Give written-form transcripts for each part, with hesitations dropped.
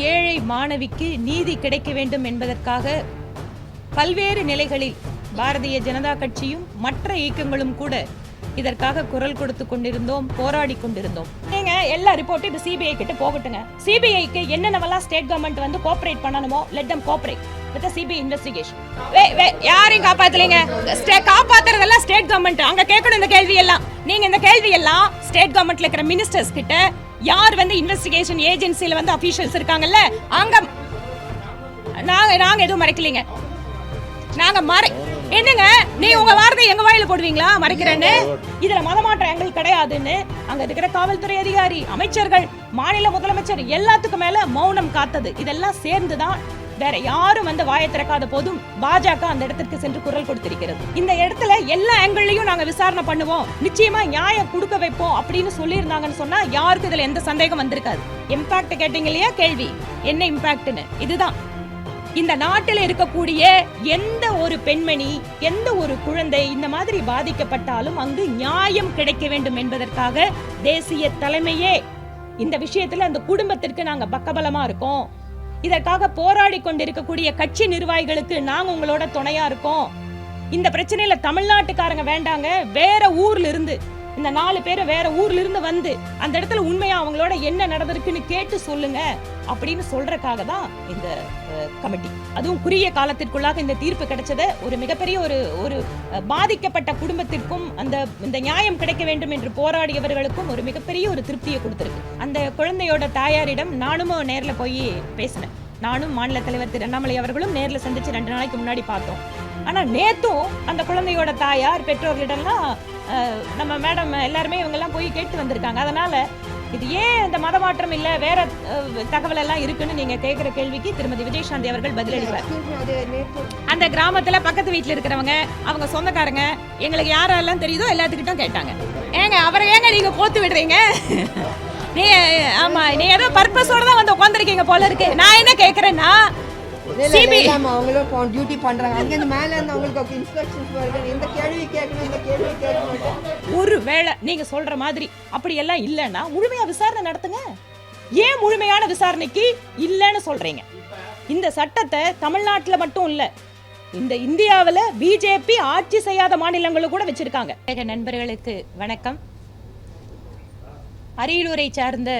ஏழை மாணவிக்கு நீதி கிடைக்க வேண்டும் என்பதற்காக பல்வேறு நிலைகளில் பாரதிய ஜனதா கட்சியும் மற்ற இயக்கங்களும் கூட இதற்காக குரல் கொடுத்து கொண்டிருந்தோம், போராடி கொண்டிருந்தோம். நீங்க எல்லா ரிப்போர்ட்டும் இப்ப சிபிஐ கிட்ட போகட்டுங்க. சிபிஐக்கு என்னென்னவெல்லாம் ஸ்டேட் கவர்மெண்ட் வந்து கோஆபரேட் பண்ணணுமோ let them cooperate with CBI investigation. யாரையும் காப்பாத்தலீங்க, காப்பாத்துறதெல்லாம் ஸ்டேட் கவர்மெண்ட். அங்க கேட்கணும் இந்த கேள்வி எல்லாம். நீங்க இந்த கேள்வி எல்லாம் ஸ்டேட் கவர்மெண்ட்ல இருக்கிற மினிஸ்டர்ஸ் கிட்ட, யார் வந்து இன்வெஸ்டிகேஷன் ஏஜென்சில வந்து அபிஷியல்ஸ் இருக்காங்கல்ல, அங்க நாங்க எதுவும் மறைக்கலீங்க. நாங்க என்னங்க, நீ உங்க வார்த்தை எங்க வாயில போடுவீங்களா மறைக்கிறேன்னு? இதுல மதமாற்றம் எங்களுக்கு கிடையாதுன்னு அங்க இருக்கிற காவல்துறை அதிகாரி, அமைச்சர்கள், மாநில முதலமைச்சர் எல்லாத்துக்கும் மேல மௌனம் காத்தது. இதெல்லாம் சேர்ந்துதான் வேற யாரும் வந்து வாயை திறக்காத போதும் பாஜக அந்த இடத்திற்கு சென்று குரல் கொடுத்திருக்கிறது. இந்த இடத்துல எல்லா ஆங்கிள்லயும் நாங்க விசாரணை பண்ணுவோம், நிச்சயமா நியாயம் கொடுக்க வைப்போம் அப்படின்னு சொல்லியிருந்தாங்கன்னு சொன்னா யாருக்கு இதுல எந்த சந்தேகம் வந்திருக்காது. இம்பாக்ட் கேட்டீங்க இல்லையா கேள்வி, என்ன இம்பாக்ட்னு? இதுதான் இந்த நாட்டில் இருக்கக்கூடிய எந்த ஒரு பெண்மணி, எந்த ஒரு குழந்தை இந்த மாதிரி பாதிக்கப்பட்டாலும் அங்கு நியாயம் கிடைக்க வேண்டும் என்பதற்காக தேசிய தலைமையே இந்த விஷயத்துல அந்த குடும்பத்திற்கு நாங்க பக்கபலமா இருக்கோம். இதற்காக போராடி கொண்டிருக்கக்கூடிய கட்சி நிர்வாகிகளுக்கு நாங்க உங்களோட துணையா இருக்கோம். இந்த பிரச்சனையில தமிழ்நாட்டுக்காரங்க வேண்டாங்க, வேற ஊர்ல இருந்து இந்த 4 பேரை வேற ஊர்ல இருந்து வந்து அந்த இடத்துல உண்மையா அவங்களோட என்ன நடந்திருக்குன்னு கேட்டு சொல்லுங்க அப்படின்னு சொல்றதுக்காக தான் இந்த கமிட்டி. அதுவும் குறுகிய காலத்திற்குள்ளாக இந்த தீர்ப்பு கிடைச்சது ஒரு மிகப்பெரிய ஒரு பாதிக்கப்பட்ட குடும்பத்திற்கும் இந்த நியாயம் கிடைக்க வேண்டும் என்று போராடியவர்களுக்கும் ஒரு மிகப்பெரிய ஒரு திருப்தியை கொடுத்திருக்கு. அந்த குழந்தையோட தாயாரிடம் நானும் நேர்ல போய் பேசினேன். நானும் மாநில தலைவர் திரு அண்ணாமலை அவர்களும் நேர்ல சந்திச்சு 2 நாளைக்கு முன்னாடி பார்த்தோம். ஆனா நேத்தும் அந்த குழந்தையோட தாயார் பெற்றோர்களிடம்லாம் நம்ம மேடம் எல்லாருமே இவங்கெல்லாம் போய் கேட்டு வந்திருக்காங்க. அதனால இது ஏன் இந்த மதமாற்றம் இல்ல வேற தகவல் எல்லாம் இருக்குன்னு நீங்க கேட்கிற கேள்விக்கு திருமதி விஜயசாந்தி அவர்கள் பதிலளிப்பார். அந்த கிராமத்துல பக்கத்து வீட்டுல இருக்கிறவங்க, அவங்க சொந்தக்காரங்க, எங்களுக்கு யாரெல்லாம் தெரியுதோ எல்லாத்துக்கிட்டும் கேட்டாங்க. ஏங்க அவரை ஏங்க நீங்க போத்து விடுறீங்க? நீ ஆமா, நீ ஏதோ பர்பஸோட தான் வந்து உட்காந்துருக்கீங்க போல இருக்கு. நான் என்ன கேட்கறேன்னா, அவங்களும் டியூட்டி பண்றாங்க, அங்க இந்த மேல இருந்து அவங்களுக்கு இன்ஸ்ட்ரக்ஷன்ஸ் வருது, இந்த கேள்வி கேட்கணும், இந்த கேள்வி கேட்கணும். ஒருவேளை நீங்க சொல்ற மாதிரி அப்படி எல்லாம் இல்லைன்னா முழுமையா விசாரணை நடத்துங்க. ஏன் முழுமையான விசாரணைக்கு இல்லைன்னு சொல்றீங்க? இந்த சட்டத்தை தமிழ்நாட்டுல மட்டும் இல்ல, இந்த இந்தியாவில் பிஜேபி ஆட்சி செய்யாத மாநிலங்களும் கூட வச்சிருக்காங்க. நண்பர்களுக்கு வணக்கம். அரியலூரை சார்ந்த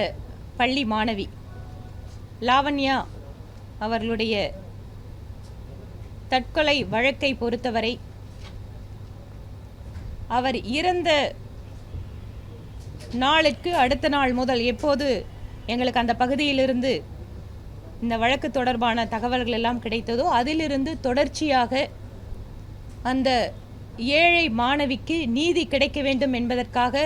பள்ளி மாணவி லாவண்யா அவர்களுடைய தற்கொலை வழக்கை பொறுத்தவரை அவர் இறந்த நாளுக்கு அடுத்த நாள் முதல் எப்போது எங்களுக்கு அந்த பகுதியிலிருந்து இந்த வழக்கு தொடர்பான தகவல்கள் எல்லாம் கிடைத்ததோ அதிலிருந்து தொடர்ச்சியாக அந்த ஏழை மாணவிக்கு நீதி கிடைக்க வேண்டும் என்பதற்காக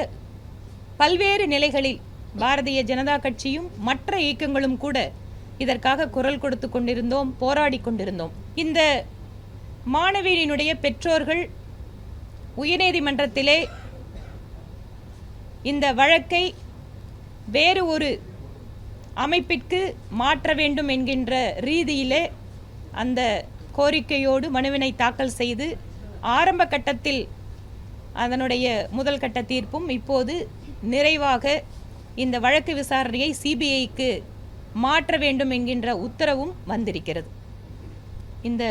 பல்வேறு நிலைகளில் பாரதிய ஜனதா கட்சியும் மற்ற இயக்கங்களும் கூட இதற்காக குரல் கொடுத்து கொண்டிருந்தோம், போராடி கொண்டிருந்தோம். இந்த மாணவியினுடைய பெற்றோர்கள் உயர்நீதிமன்றத்திலே இந்த வழக்கை வேறு ஒரு அமைப்பிற்கு மாற்ற வேண்டும் என்கின்ற ரீதியிலே அந்த கோரிக்கையோடு மனுவினை தாக்கல் செய்து ஆரம்ப கட்டத்தில் அதனுடைய முதல் கட்ட தீர்ப்பும் இப்போது நிறைவாக இந்த வழக்கு விசாரணையை சிபிஐக்கு மாற்ற வேண்டும் என்கின்ற உத்தரவும் வந்திருக்கிறது. இந்த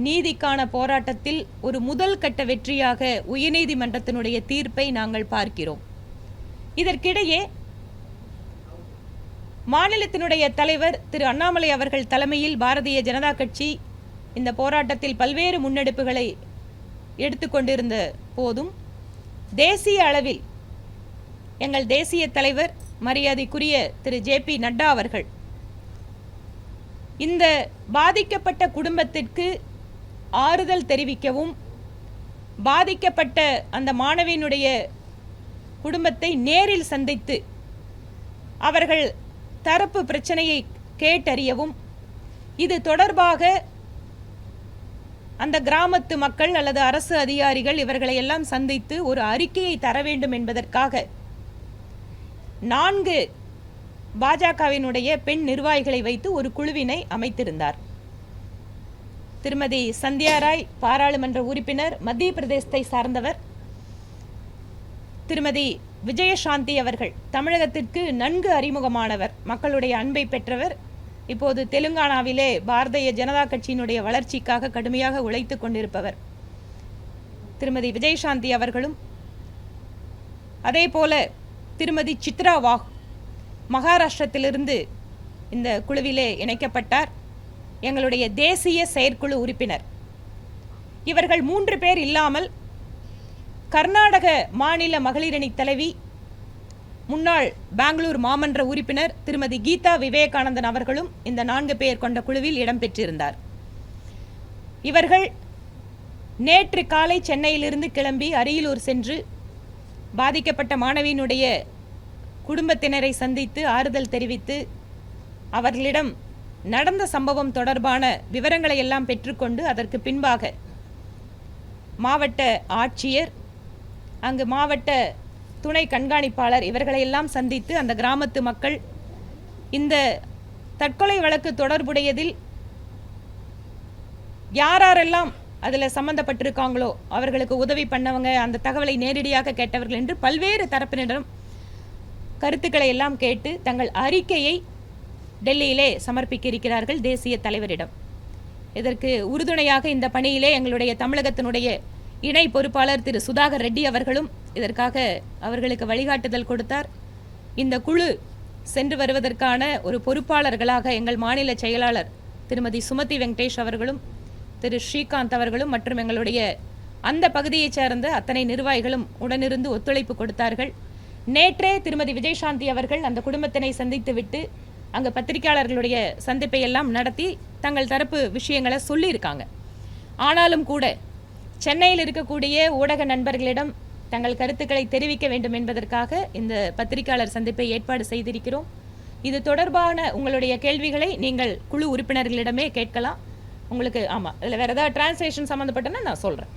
நீதிக்கான போராட்டத்தில் ஒரு முதல் கட்ட வெற்றியாக உயர்நீதிமன்றத்தினுடைய தீர்ப்பை நாங்கள் பார்க்கிறோம். இதற்கிடையே மாநிலத்தினுடைய தலைவர் திரு அண்ணாமலை அவர்கள் தலைமையில் பாரதிய ஜனதா கட்சி இந்த போராட்டத்தில் பல்வேறு முன்னெடுப்புகளை எடுத்துக்கொண்டிருந்த போதும் தேசிய அளவில் எங்கள் தேசிய தலைவர் மரியாதைக்குரிய திரு ஜே.பி. நட்டா அவர்கள் இந்த பாதிக்கப்பட்ட குடும்பத்திற்கு ஆறுதல் தெரிவிக்கவும், பாதிக்கப்பட்ட அந்த மாணவியினுடைய குடும்பத்தை நேரில் சந்தித்து அவர்கள் தரப்பு பிரச்சனையை கேட்டறியவும், இது தொடர்பாக அந்த கிராமத்து மக்கள் அல்லது அரசு அதிகாரிகள் இவர்களை எல்லாம் சந்தித்து ஒரு அறிக்கையை தர வேண்டும் என்பதற்காக 4 பாஜகவினுடைய பெண் நிர்வாகிகளை வைத்து ஒரு குழுவினை அமைத்திருந்தார். திருமதி சந்தியா ராய் பாராளுமன்ற உறுப்பினர், மத்திய பிரதேசத்தை சார்ந்தவர். திருமதி விஜயசாந்தி அவர்கள் தமிழகத்திற்கு நன்கு அறிமுகமானவர், மக்களுடைய அன்பை பெற்றவர். இப்போது தெலுங்கானாவிலே பாரதிய ஜனதா கட்சியினுடைய வளர்ச்சிக்காக கடுமையாக உழைத்து கொண்டிருப்பவர் திருமதி விஜயசாந்தி அவர்களும், அதே போல திருமதி சித்ரா வாக் மகாராஷ்டிரத்திலிருந்து இந்த குழுவிலே இணைக்கப்பட்டார். எங்களுடைய தேசிய செயற்குழு உறுப்பினர். இவர்கள் 3 பேர் இல்லாமல் கர்நாடக மாநில மகளிரணி தலைவி, முன்னாள் பெங்களூர் மாமன்ற உறுப்பினர் திருமதி கீதா விவேகானந்தன் அவர்களும் இந்த 4 பேர் கொண்ட குழுவில் இடம்பெற்றிருந்தார். இவர்கள் நேற்று காலை சென்னையிலிருந்து கிளம்பி அரியலூர் சென்று பாதிக்கப்பட்ட மாணவியினுடைய குடும்பத்தினரை சந்தித்து ஆறுதல் தெரிவித்து அவர்களிடம் நடந்த சம்பவம் தொடர்பான விவரங்களை எல்லாம் பெற்றுக்கொண்டு அதற்கு பின்பாக மாவட்ட ஆட்சியர், அங்கு மாவட்ட துணை கண்காணிப்பாளர் இவர்களையெல்லாம் சந்தித்து அந்த கிராமத்து மக்கள் இந்த தற்கொலை வழக்கு தொடர்புடையதில் யாரெல்லாம் அதில் சம்பந்தப்பட்டிருக்காங்களோ அவர்களுக்கு உதவி பண்ணவங்க, அந்த தகவலை நேரடியாக கேட்டவர்கள் என்று பல்வேறு தரப்பினரிடம் கருத்துக்களை எல்லாம் கேட்டு தங்கள் அறிக்கையை டெல்லியிலே சமர்ப்பிக்க இருக்கிறார்கள் தேசிய தலைவரிடம். இதற்கு உறுதுணையாக இந்த பணியிலே எங்களுடைய தமிழகத்தினுடைய இணை பொறுப்பாளர் திரு சுதாகர் ரெட்டி அவர்களும் இதற்காக அவர்களுக்கு வழிகாட்டுதல் கொடுத்தார். இந்த குழு சென்று வருவதற்கான ஒரு பொறுப்பாளர்களாக எங்கள் மாநில செயலாளர் திருமதி சுமதி வெங்கடேஷ் அவர்களும் திரு ஸ்ரீகாந்த் அவர்களும் மற்றும் எங்களுடைய அந்த பகுதியைச் சேர்ந்த அத்தனை நிர்வாகிகளும் உடனிருந்து ஒத்துழைப்பு கொடுத்தார்கள். நேற்றே திருமதி விஜயசாந்தி அவர்கள் அந்த குடும்பத்தினை சந்தித்துவிட்டு அங்கு பத்திரிகையாளர்களுடைய சந்திப்பை எல்லாம் நடத்தி தங்கள் தரப்பு விஷயங்களை சொல்லியிருக்காங்க. ஆனாலும் கூட சென்னையில் இருக்கக்கூடிய ஊடக நண்பர்களிடம் தங்கள் கருத்துக்களை தெரிவிக்க வேண்டும் என்பதற்காக இந்த பத்திரிகையாளர் சந்திப்பை ஏற்பாடு செய்திருக்கிறோம். இது தொடர்பான உங்களுடைய கேள்விகளை நீங்கள் குழு உறுப்பினர்களிடமே கேட்கலாம். உங்களுக்கு ஆமாம், இதில் வேறு ஏதாவது டிரான்ஸ்லேஷன் சம்மந்தப்பட்டனா நான் சொல்கிறேன்.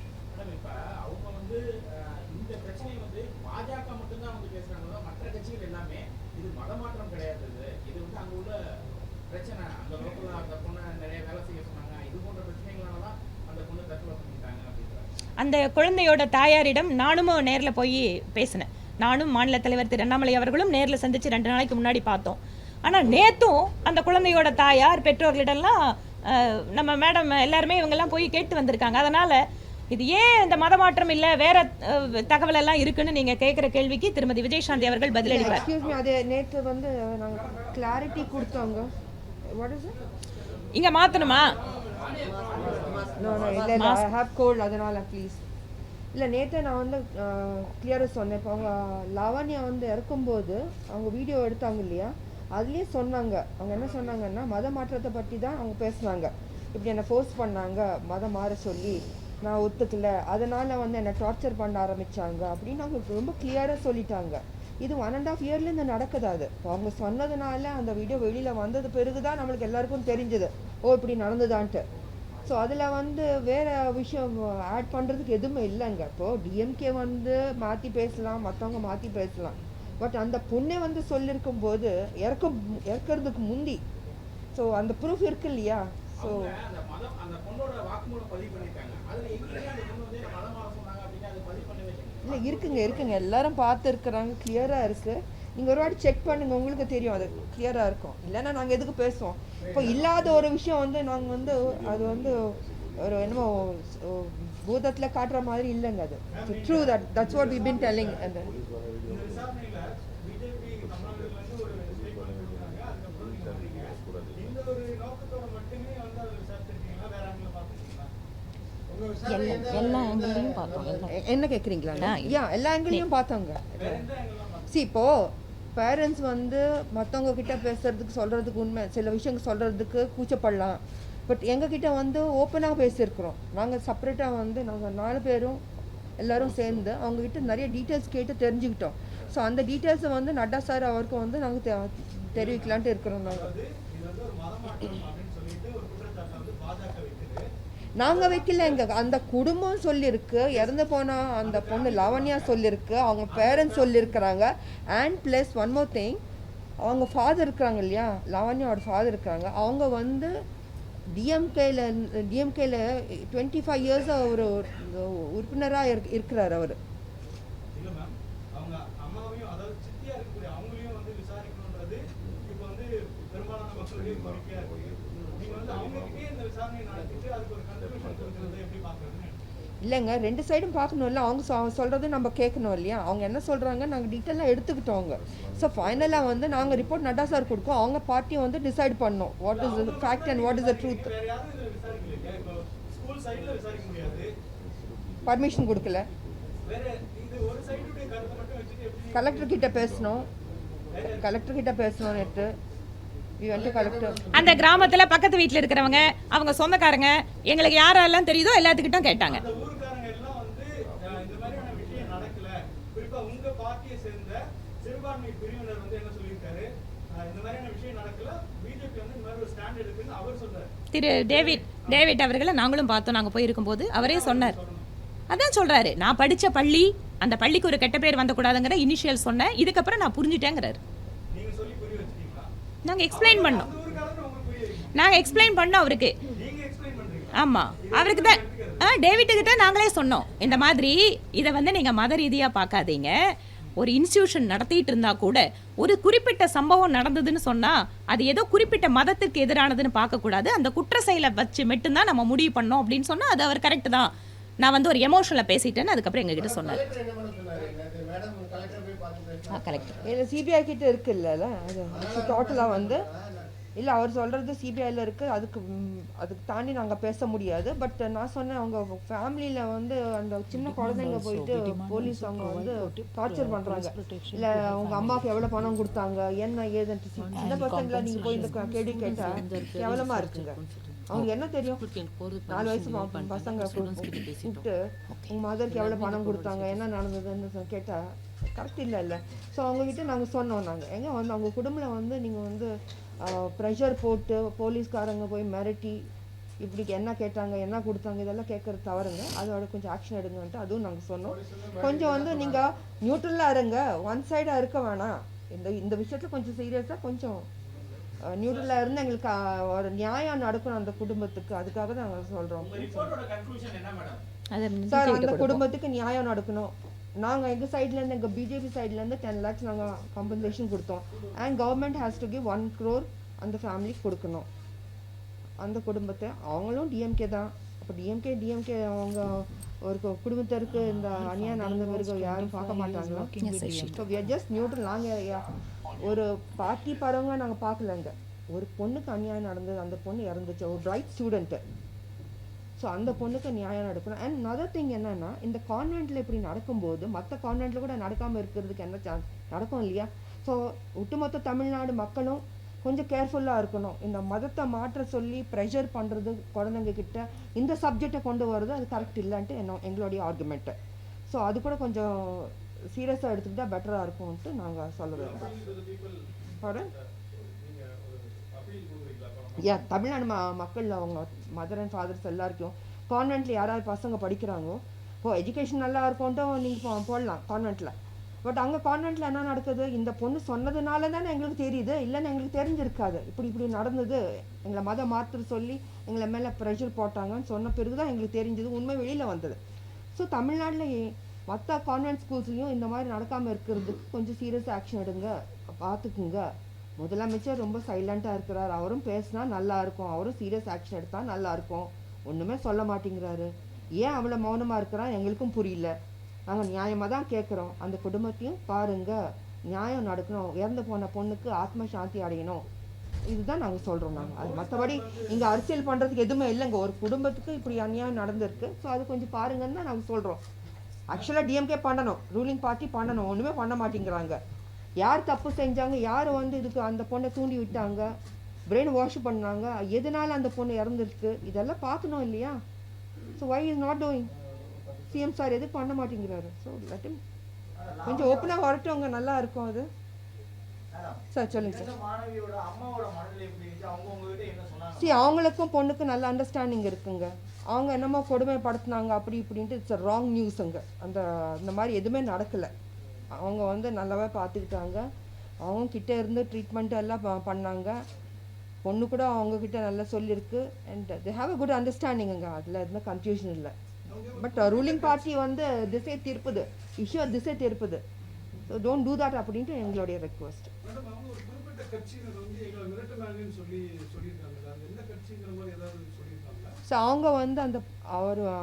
அந்த குழந்தையோட தாயாரிடம் நானும் நேரில் போய் பேசினேன். நானும் மாநில தலைவர் திரு அண்ணாமலை அவர்களும் நேரில் சந்தித்து 2 நாளைக்கு முன்னாடி பார்த்தோம். ஆனால் நேற்றும் அந்த குழந்தையோட தாயார் பெற்றோர்களிடம்லாம் நம்ம மேடம் எல்லாருமே இவங்கெல்லாம் போய் கேட்டு வந்திருக்காங்க. அதனால் இது ஏன் இந்த மதமாற்றம் இல்லை, வேற தகவல் எல்லாம் இருக்குன்னு நீங்கள் கேட்குற கேள்விக்கு திருமதி விஜயசாந்தி அவர்கள் பதிலளிப்பார். அது நேற்று வந்து நாங்கள் கிளாரிட்டி கொடுத்தோங்க. இங்கே மாற்றணுமா? இல்லை ஐ ஹேவ் கோல்ட், அதனால் ப்ளீஸ். இல்லை நேற்று நான் வந்து கிளியராக சொன்னேன். இப்போ அவங்க லாவண்யா வந்து இறக்கும்போது அவங்க வீடியோ எடுத்தாங்க இல்லையா, அதுலேயே சொன்னாங்க. அவங்க என்ன சொன்னாங்கன்னா மத மாற்றத்தை பற்றி தான் அவங்க பேசுனாங்க. இப்படி என்னை ஃபோர்ஸ் பண்ணாங்க மதம் மாற சொல்லி, நான் ஒத்துக்கல, அதனால் வந்து என்னை டார்ச்சர் பண்ண ஆரம்பித்தாங்க அப்படின்னு அவங்க ரொம்ப கிளியராக சொல்லிட்டாங்க. இது 1.5 இயர்லேருந்து நடக்குது. அது அவங்க சொன்னதுனால அந்த வீடியோ வெளியில் வந்தது பிறகு தான் நம்மளுக்கு எல்லாருக்கும் தெரிஞ்சது, ஓ இப்படி நடந்துதான்ட்டு. ஸோ அதில் வந்து வேறு விஷயம் ஆட் பண்ணுறதுக்கு எதுவுமே இல்லைங்க. இப்போது டிஎம்கே வந்து மாற்றி பேசலாம், மற்றவங்க மாற்றி பேசலாம். பட் அந்த பொண்ணை வந்து சொல்லியிருக்கும் போது இறக்கிறதுக்கு முந்தி ஸோ அந்த ப்ரூஃப் இருக்கு இல்லையா. ஸோ இல்லை இருக்குங்க எல்லாரும் பார்த்துருக்குறாங்க, கிளியராக இருக்குது. நீங்கள் ஒரு வாட்டி செக் பண்ணுங்கள், உங்களுக்கு தெரியும், அது கிளியராக இருக்கும். இல்லைன்னா நாங்கள் எதுக்கு பேசுவோம்? இப்போ இல்லாத ஒரு விஷயம் வந்து நாங்கள் வந்து அது வந்து ஒரு என்னமோ பூதத்தில் காட்டுற மாதிரி இல்லைங்க. அது true, that's what we been telling. அந்த என்ன கேட்குறீங்களா? எல்லா ஆங்கிளையும் பார்த்தோங்க. இப்போது பேரண்ட்ஸ் வந்து மற்றவங்க கிட்ட பேசுறதுக்கு சொல்கிறதுக்கு உண்மை சில விஷயங்கள் சொல்கிறதுக்கு கூச்சப்படலாம். பட் எங்ககிட்ட வந்து ஓப்பனாக பேசியிருக்கிறோம். நாங்கள் செப்பரேட்டாக வந்து நாங்கள் 4 பேரும் எல்லோரும் சேர்ந்து அவங்கக்கிட்ட நிறைய டீட்டெயில்ஸ் கேட்டு தெரிஞ்சுக்கிட்டோம். ஸோ அந்த டீட்டெயில்ஸை வந்து நட்டா சார் அவருக்கு வந்து நாங்கள் தெரிவிக்கலான்ட்டு இருக்கிறோம். நாங்கள் வைக்கல, எங்கள் அந்த குடும்பம் சொல்லியிருக்கு, இறந்து போனால் அந்த பொண்ணு லாவண்யா சொல்லியிருக்கு, அவங்க பேரண்ட்ஸ் சொல்லியிருக்கிறாங்க. And plus one more thing, அவங்க ஃபாதர் இருக்கிறாங்க இல்லையா, லாவண்யாவோட ஃபாதர் இருக்கிறாங்க. அவங்க வந்து டிஎம்கேல 25 இயர்ஸாக ஒரு உறுப்பினராக இருக்கிறார் அவர். மக்களுடைய கோரிக்கையா இருக்கு. நீங்க வந்து அவங்ககிட்டயே இந்த விசாரணை நடத்திட்டு அதுக்கு ஒரு கன்க்ளூஷன் கொடுக்கறதை எப்படி பாக்குறதுன்னு இல்லைங்க, 2 சைடும் பார்க்கணும்ல. அவங்க சொல்கிறது நம்ம கேட்கணும் இல்லையா? அவங்க என்ன சொல்கிறாங்க நாங்கள் டீட்டெயிலாக எடுத்துக்கிட்டோங்க. ஸோ ஃபைனலாக வந்து நாங்கள் ரிப்போர்ட் நட்டா சார் கொடுக்கோம். அவங்க பார்ட்டி வந்து டிசைட் பண்ணோம் what is the fact and what is the truth. வேற யாரும் இதை விசாரிக்கலையா? இப்போ ஸ்கூல் சைடுல விசாரிக்க முடியாது, பர்மிஷன் கொடுக்கல. வேற இது ஒரு சைடுடைய கருத்தை மட்டும் வச்சுட்டு எப்படி கலெக்டர்கிட்ட பேசணும், கலெக்டர்கிட்ட பேசணும் நேற்று. கலெக்டர் அந்த கிராமத்துல பக்கத்து வீட்டுல இருக்கிறவங்க அவங்க சொந்தக்காரங்க எங்களுக்கு யாரெல்லாம் தெரியுதோ எல்லாத்துக்கிட்டும் கேட்டாங்க. அந்த ஊருக்காரங்க எல்லாம் வந்து இந்த மாதிரியான விஷயம் நடக்கல, குறிப்பா உங்க பார்ட்டியை சேர்ந்த சிறுபான்மை பிரிவினர் வந்து என்ன சொல்லியிருக்காரு, இந்த மாதிரியான விஷயம் நடக்கல, பிஜேபி வந்து இந்த மாதிரி ஒரு ஸ்டாண்ட் எடுக்குன்னு அவர் சொல்றாரு. திரு டேவிட் அவர்களை நாங்களும் பார்த்தோம். நாங்க போயிருக்கும் போது அவரே சொன்னார். அதான் சொல்றாரு, நான் படிச்ச பள்ளி, அந்த பள்ளிக்கு ஒரு கெட்ட பேர் வந்தக்கூடாதுங்கிற இனிஷியல் சொன்னேன், இதுக்கப்புறம் நான் புரிஞ்சுட்டேங்கிறாரு. நீங்க சொல்லி புரிய வச்சிட்டீங்களா? நாங்க எக்ஸ்பிளைன் பண்ணோம், அந்த ஊருக்காரங்க உங்களுக்கு புரிய வைக்கணும், நாங்க எக்ஸ்பிளைன் பண்ணோம் அவருக்கு. நீங்க எக்ஸ்பிளைன் பண்றீங்க. ஆமா, அவருக்கு தான் டேவிட்டுக்கிட்ட நாங்களே சொன்னோம், இந்த மாதிரி இதை வந்து நீங்க மத ரீதியா பார்க்காதீங்க. ஒரு இன்ஸ்டிடியூஷன் நடத்திட்டு இருந்தா கூட ஒரு குறிப்பிட்ட சம்பவம் நடந்ததுன்னு சொன்னா அது ஏதோ குறிப்பிட்ட மதத்துக்கு எதிரானதுன்னு பார்க்கக்கூடாது, அந்த குற்ற செயலை வச்சு மட்டும்தான் நம்ம முடிவு பண்ணோம் அப்படின்னு சொன்னா அது அவர் கரெக்ட் தான். நான் வந்து ஒரு எமோஷனலாக பேசிட்டேன்னு அதுக்கப்புறம் எங்ககிட்ட சொன்னார். கலெக்டர் இல்லை சிபிஐ கிட்ட இருக்குல்ல, அது டோட்டலாக வந்து இல்லை அவர் சொல்கிறது சிபிஐயில் இருக்குது. அதுக்கு தாண்டி நாங்கள் பேச முடியாது. பட் நான் சொன்னேன், அவங்க ஃபேமிலியில் வந்து அந்த சின்ன குழந்தைங்க போயிட்டு போலீஸ் அவங்க வந்து டார்ச்சர் பண்ணுறாங்க. இல்லை அவங்க அம்மாவுக்கு எவ்வளோ பணம் கொடுத்தாங்க என்ன ஏதுன்ட்டு சின்ன பசங்களை நீங்கள் போய் இந்த கேள்வி கேட்டால் கேவலமாக இருக்குங்க. அவங்க என்ன தெரியும், 4 வயசு பசங்க கூப்பிட்டு உங்கள் மதருக்கு எவ்வளோ பணம் கொடுத்தாங்க என்ன நடந்ததுன்னு கேட்டால் கரெக்ட் இல்லை. ஸோ அவங்ககிட்ட நாங்கள் சொன்னோம், நாங்கள் எங்கே வந்து அவங்க குடும்பத்தில் வந்து நீங்கள் வந்து ப்ரெஷர் போட்டு போலீஸ்காரங்க போய் மிரட்டி இப்படி என்ன கேட்டாங்க என்ன கொடுத்தாங்க இதெல்லாம் கேட்குறது தவறுங்க, அதோட கொஞ்சம் ஆக்ஷன் எடுங்கன்ட்டு அதுவும் நாங்கள் சொன்னோம். கொஞ்சம் வந்து நீங்கள் நியூட்ரலாக இருங்க, ஒன் சைடாக இருக்க வேணாம். இந்த விஷயத்தில் கொஞ்சம் சீரியஸாக கொஞ்சம் நியூட்ரலாக இருந்து எங்களுக்கு ஒரு நியாயம் நடக்கணும் அந்த குடும்பத்துக்கு, அதுக்காக தான் நாங்கள் சொல்கிறோம். சார் அந்த குடும்பத்துக்கு நியாயம் நடக்கணும். நாங்கள் எங்கள் சைட்லேருந்து எங்கள் பிஜேபி சைட்லேருந்து 10 lakhs நாங்கள் காம்பன்சேஷன் கொடுத்தோம். And government has to give 1 crore அந்த ஃபேமிலிக்கு கொடுக்கணும். அந்த குடும்பத்தை அவங்களும் டிஎம்கே தான். அப்போ டிஎம்கே அவங்க ஒரு குடும்பத்திற்கு இந்த அநியாயம் நடந்த பிறகு யாரும் பார்க்க மாட்டாங்களா? So we are just neutral. நாங்கள் ஒரு பார்ட்டி பரவங்க நாங்கள் பார்க்கலங்க. ஒரு பொண்ணுக்கு அநியாயம் நடந்தது, அந்த பொண்ணு இறந்துச்சு, ஒரு பிரைட் ஸ்டூடெண்ட்டு. ஸோ அந்த பொண்ணுக்கு நியாயம் நடக்கணும். அண்ட் அதர் திங் என்னென்னா, இந்த கான்வெண்ட்டில் இப்படி நடக்கும்போது மற்ற கான்வெண்ட்டில் கூட நடக்காமல் இருக்கிறதுக்கு என்ன சான்ஸ் நடக்கும் இல்லையா? ஸோ ஒட்டுமொத்த தமிழ்நாடு மக்களும் கொஞ்சம் கேர்ஃபுல்லாக இருக்கணும். இந்த மதத்தை மாற்ற சொல்லி ப்ரெஷர் பண்ணுறது குழந்தைங்க கிட்ட இந்த சப்ஜெக்டை கொண்டு வர்றது அது கரெக்ட் இல்லைன்ட்டு எங்களுடைய ஆர்குமெண்ட்டு. ஸோ அது கூட கொஞ்சம் சீரியஸாக எடுத்துக்கிட்டால் பெட்டராக இருக்கும்ன்ட்டு நாங்கள் சொல்ல விரும்புகிறோம். தமிழ்நாடு மக்கள் அவங்க மதர் அண்ட் ஃபாதர்ஸ் எல்லாருக்கும் கான்வெண்ட்டில் யாராவது பசங்க படிக்கிறாங்களோ இப்போ எஜுகேஷன் நல்லா இருக்கும்ட்டு நீங்கள் போடலாம் கான்வெண்ட்டில். பட் அங்கே கான்வெண்ட்டில் என்ன நடக்குது, இந்த பொண்ணு சொன்னதுனால தானே எங்களுக்கு தெரியுது, இல்லைன்னு எங்களுக்கு தெரிஞ்சிருக்காது. இப்படி நடந்தது, எங்களை மதம் மாற்ற சொல்லி எங்களை மேலே ப்ரெஷர் போட்டாங்கன்னு சொன்ன பிறகு தான் எங்களுக்கு தெரிஞ்சது, உண்மை வெளியில் வந்தது. ஸோ தமிழ்நாட்டில் மற்ற கான்வென்ட் ஸ்கூல்ஸ்லையும் இந்த மாதிரி நடக்காமல் இருக்கிறதுக்கு கொஞ்சம் சீரியஸ் ஆக்ஷன் எடுங்க, பார்த்துக்குங்க. முதலமைச்சர் ரொம்ப சைலண்ட்டாக இருக்கிறார், அவரும் பேசினா நல்லாயிருக்கும், அவரும் சீரியஸ் ஆக்ஷன் எடுத்தால் நல்லாயிருக்கும். ஒன்றுமே சொல்ல மாட்டேங்கிறாரு. ஏன் அவ்வளோ மௌனமாக இருக்கிறான் எங்களுக்கும் புரியல. நாங்கள் நியாயமாக தான் கேட்குறோம். அந்த குடும்பத்தையும் பாருங்கள், நியாயம் நடக்கணும், இறந்து போன பொண்ணுக்கு ஆத்ம சாந்தி அடையணும், இதுதான் நாங்கள் சொல்கிறோம். நாங்கள் அது மற்றபடி இங்கே அரசியல் பண்ணுறதுக்கு எதுவுமே இல்லைங்க. ஒரு குடும்பத்துக்கு இப்படி அநியாயம் நடந்திருக்கு, ஸோ அது கொஞ்சம் பாருங்கன்னு தான் நாங்கள் சொல்கிறோம். ஆக்சுவலாக டிஎம்கே பண்ணணும், ரூலிங் பார்ட்டி பண்ணணும், ஒன்றுமே பண்ண மாட்டேங்கிறாங்க. யார் தப்பு செஞ்சாங்க, யார் வந்து இதுக்கு அந்த பொண்ணை தூண்டி விட்டாங்க, பிரெயின் வாஷ் பண்ணாங்க, எதனால அந்த பொண்ணு இறந்துருக்கு, இதெல்லாம் பார்க்கணும் இல்லையா? So why is not doing? CM sir எதுவும் பண்ண மாட்டேங்கிறாரு. ஸோ லெட்டும் கொஞ்சம் ஓப்பனாக வரட்டவங்க, நல்லா இருக்கும் அது. சார் சொல்லுங்க சார். அவங்களுக்கும் பொண்ணுக்கும் நல்ல அண்டர்ஸ்டாண்டிங் இருக்குங்க. அவங்க என்னமோ கொடுமைப்படுத்தினாங்க அப்படி இப்படின்ட்டு இட்ஸ் ராங் நியூஸுங்க. அந்த மாதிரி எதுவுமே நடக்கலை. அவங்க வந்து நல்லாவே பார்த்துக்கிட்டாங்க, அவங்க கிட்டே இருந்து ட்ரீட்மெண்ட் எல்லாம் பண்ணாங்க. பொண்ணு கூட அவங்கக்கிட்ட நல்லா சொல்லியிருக்கு. And they have a good அண்டர்ஸ்டாண்டிங்குங்க, அதில் எந்த கன்ஃபியூஷன் இல்லை. பட் ரூலிங் பார்ட்டி வந்து திசை திருப்புது, இஷ்யூ திசை திருப்புது. ஸோ டோன்ட் டூ தட் அப்படின்ட்டு எங்களுடைய ரெக்வஸ்ட். கட்சியினர் வந்து எங்களை மிரட்டினாங்கன்னு சொல்லியிருக்காங்க. அது எந்த கட்சிங்கிற மாதிரி ஏதாவது சொல்லியிருக்காங்களா? ஸோ அவங்க வந்து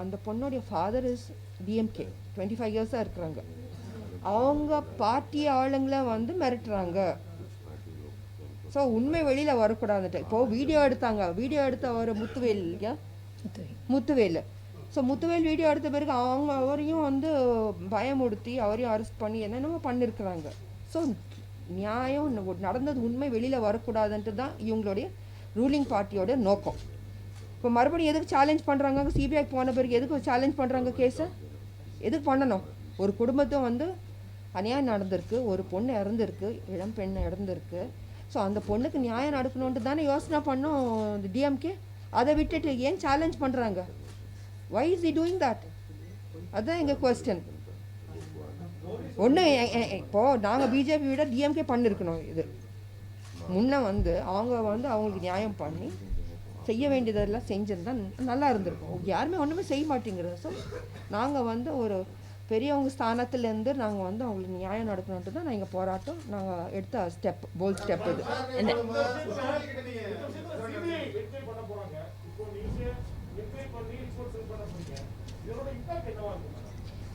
அந்த பொண்ணுடைய ஃபாதர் இஸ் டிஎம்கே 25 இயர்ஸாக இருக்கிறாங்க. அவங்க பார்ட்டி ஆளுங்களை வந்து மிரட்டுறாங்க. ஸோ உண்மை வெளியில் வரக்கூடாதுட்டு இப்போது வீடியோ எடுத்த ஒரு முத்துவேல் இல்லையா, முத்துவேல். ஸோ முத்துவேல் வீடியோ எடுத்த பிறகு அவரையும் வந்து பயமுடுத்தி அவரையும் அரெஸ்ட் பண்ணி என்னென்னமோ பண்ணியிருக்கிறாங்க. ஸோ நியாயம் நடந்தது உண்மை வெளியில் வரக்கூடாதுன்ட்டு தான் இவங்களுடைய ரூலிங் பார்ட்டியோட நோக்கம். இப்போ மறுபடியும் எதுக்கு சேலஞ்ச் பண்ணுறாங்க? சிபிஐ போன பிறகு எதுக்கு சேலஞ்ச் பண்ணுறாங்க கேஸை? எதுக்கு பண்ணணும்? ஒரு குடும்பத்தை வந்து அநியாயம் நடந்திருக்கு, ஒரு பொண்ணு இறந்துருக்கு, இளம் பெண்ணு இறந்துருக்கு. ஸோ அந்த பொண்ணுக்கு நியாயம் நடக்கணுன்ட்டு தானே யோசனை பண்ணோம் டிஎம்கே. அதை விட்டுட்டு ஏன் சேலஞ்ச் பண்ணுறாங்க? Why is he doing that? அதுதான் எங்கள் கொஸ்டின். ஒன்று இப்போது நாங்கள் பிஜேபி விட டிஎம்கே பண்ணியிருக்கணும். இது முன்னே வந்து அவங்களுக்கு நியாயம் பண்ணி செய்ய வேண்டியதெல்லாம் செஞ்சிருந்தா நல்லா இருந்திருக்கும். யாருமே ஒன்றுமே செய்ய மாட்டேங்கிறது. ஸோ நாங்கள் வந்து ஒரு பெரியவங்க ஸ்தானத்துலேருந்து நாங்கள் வந்து அவங்களுக்கு நியாயம் நடக்கணுன்ட்டு தான் எங்கள் போராட்டம். நாங்கள் எடுத்த ஸ்டெப், போல்ட் ஸ்டெப் இது.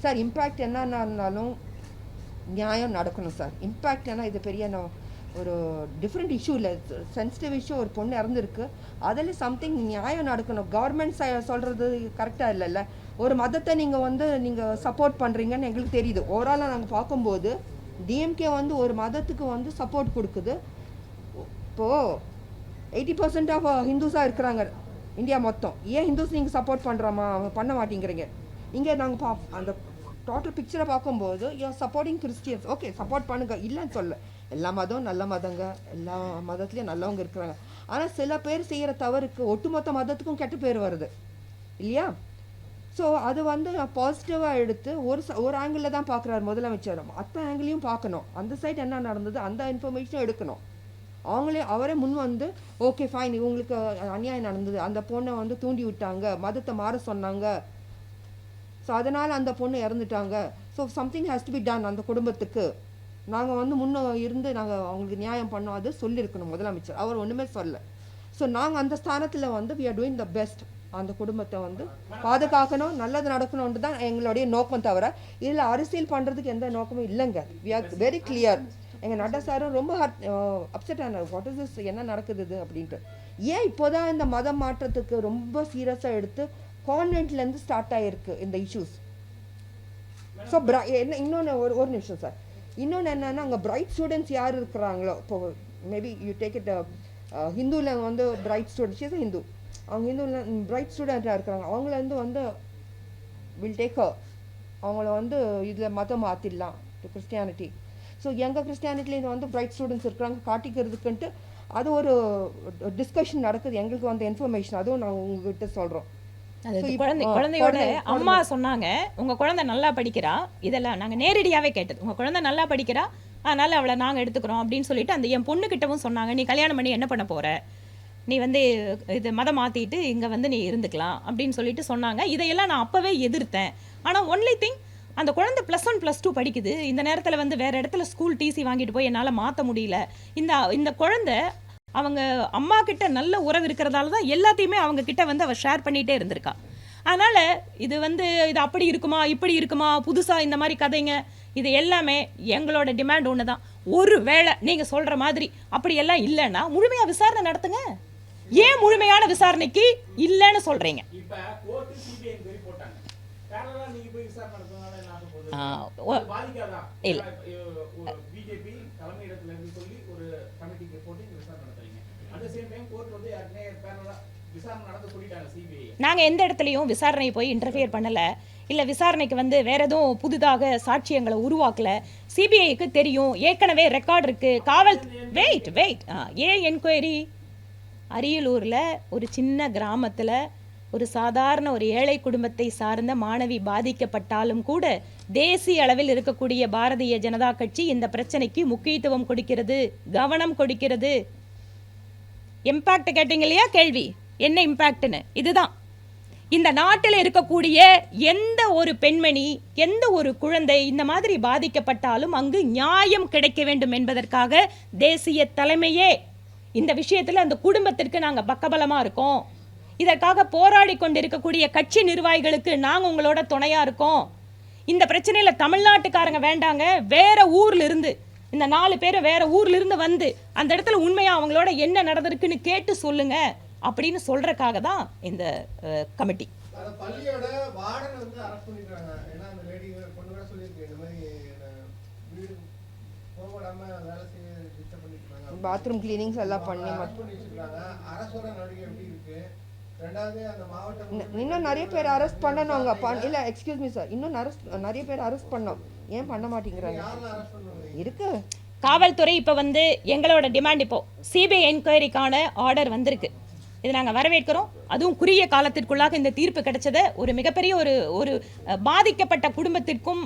சார் இம்பேக்ட் என்னன்னா இருந்தாலும் நியாயம் நடக்கணும் சார். இம்பேக்ட் என்ன, இது பெரிய ஒரு டிஃப்ரெண்ட் இஷ்யூ இல்லை, சென்சிட்டிவ் இஷ்யூ. ஒரு பொண்ணு இறந்துருக்கு, அதில் சம்திங் நியாயம் நடக்கணும். கவர்மெண்ட் சொல்கிறது கரெக்டாக இல்லைல்ல. ஒரு மதத்தை நீங்கள் சப்போர்ட் பண்ணுறீங்கன்னு எங்களுக்கு தெரியுது. ஓவராலாக நாங்கள் பார்க்கும்போது டிஎம்கே வந்து ஒரு மதத்துக்கு வந்து சப்போர்ட் கொடுக்குது. இப்போது 80% ஆஃப் ஹிந்துஸாக இருக்கிறாங்க இந்தியா மொத்தம். ஏன் ஹிந்துஸ் நீங்கள் சப்போர்ட் பண்ண மாட்டேங்கிறீங்க? இங்கே நாங்கள் அந்த டோட்டல் பிக்சரை பார்க்கும்போது you are supporting Christians. Okay, support பண்ணுங்க, இல்லைன்னு சொல்ல. எல்லா மதம் நல்ல மதங்க, எல்லா மதத்துலேயும் நல்லவங்க இருக்கிறாங்க. ஆனால் சில பேர் செய்கிற தவறுக்கு ஒட்டுமொத்த மதத்துக்கும் கெட்ட பேர் வருது இல்லையா? ஸோ அது வந்து பாசிட்டிவாக எடுத்து ஒரு ஆங்கிளில் தான் பார்க்குறாரு முதலமைச்சர். மற்ற ஆங்கிளையும் பார்க்கணும். அந்த சைட் என்ன நடந்தது அந்த இன்ஃபர்மேஷனும் எடுக்கணும். அவரே முன் வந்து ஓகே ஃபைன், இவங்களுக்கு அநியாயம் நடந்தது, அந்த பொண்ணை வந்து தூண்டி விட்டாங்க, மதத்தை மாற சொன்னாங்க, ஸோ அதனால் அந்த பொண்ணு இறந்துட்டாங்க, so something has to be done அந்த குடும்பத்துக்கு. நாங்கள் வந்து முன்னே இருந்து நாங்கள் அவங்களுக்கு நியாயம் பண்ணோம், அது சொல்லியிருக்கணும் முதலமைச்சர். அவர் ஒன்றுமே சொல்ல. ஸோ நாங்கள் அந்த ஸ்தானத்தில் வந்து we are doing the best. அந்த குடும்பத்தை வந்து பாதுகாக்கணும், நல்லது நடக்கணும்னு தான் எங்களுடைய நோக்கம். தவிர இதில் அரசியல் பண்ணுறதுக்கு எந்த நோக்கமும் இல்லைங்க. We are very clear. எங்கள் நட்டா சாரும் ரொம்ப அப்செட் ஆனார். வாட் இஸ் திஸ், என்ன நடக்குது இது அப்படின்ட்டு. ஏன் இப்போதான் இந்த மதம் மாற்றத்துக்கு ரொம்ப சீரியஸாக எடுத்து கான்வென்ட்லேருந்து ஸ்டார்ட் ஆகிருக்கு இந்த இஷ்யூஸ். ஸோ என்ன இன்னொன்று ஒரு நிமிஷம் சார், இன்னொன்று என்னென்னா அங்கே பிரைட் ஸ்டூடெண்ட்ஸ் யார் இருக்கிறாங்களோ, இப்போ மேபி யூ டேக் இட் ஹிந்துவில் வந்து பிரைட் ஸ்டூடெண்ட்ஸ் ஹிந்து, அவங்க ஹிந்துவில் பிரைட் ஸ்டூடெண்ட்டாக இருக்கிறாங்க, அவங்கள வந்து வில் டேக் அவங்கள வந்து இதில் மதம் மாற்றிடலாம் டு கிறிஸ்டியானிட்டி. ஸோ எங்கள் கிறிஸ்டியானிட்டியில் வந்து பிரைட் ஸ்டூடெண்ட்ஸ் இருக்கிறாங்க காட்டிக்கிறதுக்குன்ட்டு அது ஒரு டிஸ்கஷன் நடக்குது. எங்களுக்கு வந்த இன்ஃபர்மேஷன், அதுவும் நாங்கள் உங்ககிட்ட சொல்கிறோம். குழந்தையோட அம்மா சொன்னாங்க உங்க குழந்தை நல்லா படிக்கிறா, இதெல்லாம் நாங்க நேரடியாவே கேட்டது. உங்க குழந்தை நல்லா படிக்கிறா, அதனால அவளை நாங்க எடுத்துக்கிறோம் அப்படின்னு சொல்லிட்டு அந்த என் பொண்ணு கிட்டவும் சொன்னாங்க, நீ கல்யாணம் பண்ணி என்ன பண்ண போற, நீ வந்து இது மதம் மாத்திட்டு இங்க வந்து நீ இருந்துக்கலாம் அப்படின்னு சொல்லிட்டு சொன்னாங்க. இதையெல்லாம் நான் அப்பவே எதிர்த்தேன். ஆனா ஒன்லி திங், அந்த குழந்தை +1 +2 படிக்குது. இந்த நேரத்துல வந்து வேற இடத்துல ஸ்கூல் டிசி வாங்கிட்டு போய் என்னால மாத்த முடியல. இந்த குழந்தை அவங்க அம்மா கிட்ட நல்ல உறவு இருக்கிறதால தான் எல்லாத்தையுமே அவங்க கிட்ட வந்து அவ ஷேர் பண்ணிட்டே இருந்திருக்கா. அதனால இது அப்படி இருக்குமா இப்படி இருக்குமா புதுசா இந்த மாதிரி கதைங்க, இது எல்லாமே எங்களோட டிமாண்ட் ஒன்று தான். ஒரு வேளை நீங்க சொல்ற மாதிரி அப்படியெல்லாம் இல்லைன்னா முழுமையா விசாரணை நடத்துங்க. ஏன் முழுமையான விசாரணைக்கு இல்லைன்னு சொல்றீங்க? நாங்க எந்த இடத்துலயும் விசாரணை போய் இன்டர்ஃபியர் பண்ணல, இல்ல விசாரணைக்கு வந்து வேற எதுவும் புதிதாக சாட்சியங்களை உருவாக்கல. சிபிஐக்கு தெரியும், ஏற்கனவே ரெக்கார்ட் இருக்கு. காவல் வெயிட் ஏன் என்கொயரி? அரியலூர்ல ஒரு சின்ன கிராமத்துல ஒரு சாதாரண ஒரு ஏழை குடும்பத்தை சார்ந்த மாணவி பாதிக்கப்பட்டாலும் கூட தேசிய அளவில் இருக்கக்கூடிய பாரதிய ஜனதா கட்சி இந்த பிரச்சனைக்கு முக்கியத்துவம் கொடுக்கிறது, கவனம் கொடுக்கிறது. இம்பாக்ட் கேட்டீங்க இல்லையா கேள்வி, என்ன இம்பாக்ட்னு? இதுதான். இந்த நாட்டில் இருக்கக்கூடிய எந்த ஒரு பெண்மணி, எந்த ஒரு குழந்தை இந்த மாதிரி பாதிக்கப்பட்டாலும் அங்கு நியாயம் கிடைக்க வேண்டும் என்பதற்காக தேசிய தலைமையே இந்த விஷயத்தில் அந்த குடும்பத்திற்கு நாங்கள் பக்கபலமாக இருக்கோம். இதற்காக போராடி கொண்டிருக்கக்கூடிய கட்சி நிர்வாகிகளுக்கு நாங்கள் உங்களோட துணையாக இருக்கோம். இந்த பிரச்சனையில் தமிழ்நாட்டுக்காரங்க வேண்டாங்க, வேற ஊர்ல இருந்து இந்த 4 பேர் வேற ஊர்ல இருந்து வந்து அந்த இடத்துல உண்மையா அவங்களோட என்ன நடந்திருக்குன்னு கேட்டு சொல்லுங்க அப்படின்னு சொல்றதுக்காக தான் இந்த கமிட்டி. பள்ளியோட வார்டன் வந்து அரெஸ்ட் பண்ணிருக்காங்க. ஏன்னா அந்த லேடி பொண்ணு கூட சொல்லியிருக்கு, இந்த மாதிரி வீடு போகாம வேலை செய்ய டிஸ்டர்ப் பண்ணிருக்காங்க, பாத்ரூம் கிளீனிங்ஸ் எல்லாம் பண்ணி வச்சிருக்காங்க. அரசோட நடவடிக்கை எப்படி இருக்கு? ரெண்டாவது அந்த மாவட்டம் இன்னும் நிறைய பேர் அரெஸ்ட் பண்ணணுங்க. இல்ல எக்ஸ்கியூஸ் மீ சார், இன்னும் நிறைய பேர் அரெஸ்ட் பண்ணோம். ஏன் பண்ண மாட்டேங்கிறாங்க? இருக்கு காவல்துறை இப்போ வந்து எங்களோட டிமாண்ட் இப்போ சிபிஐ என்கொயரிக்கான ஆர்டர் வந்திருக்கு. இது நாங்கள் வரவேற்கிறோம். அதுவும் குறுகிய காலத்திற்குள்ளாக இந்த தீர்ப்பு கிடைச்சதை ஒரு மிகப்பெரிய ஒரு பாதிக்கப்பட்ட குடும்பத்திற்கும்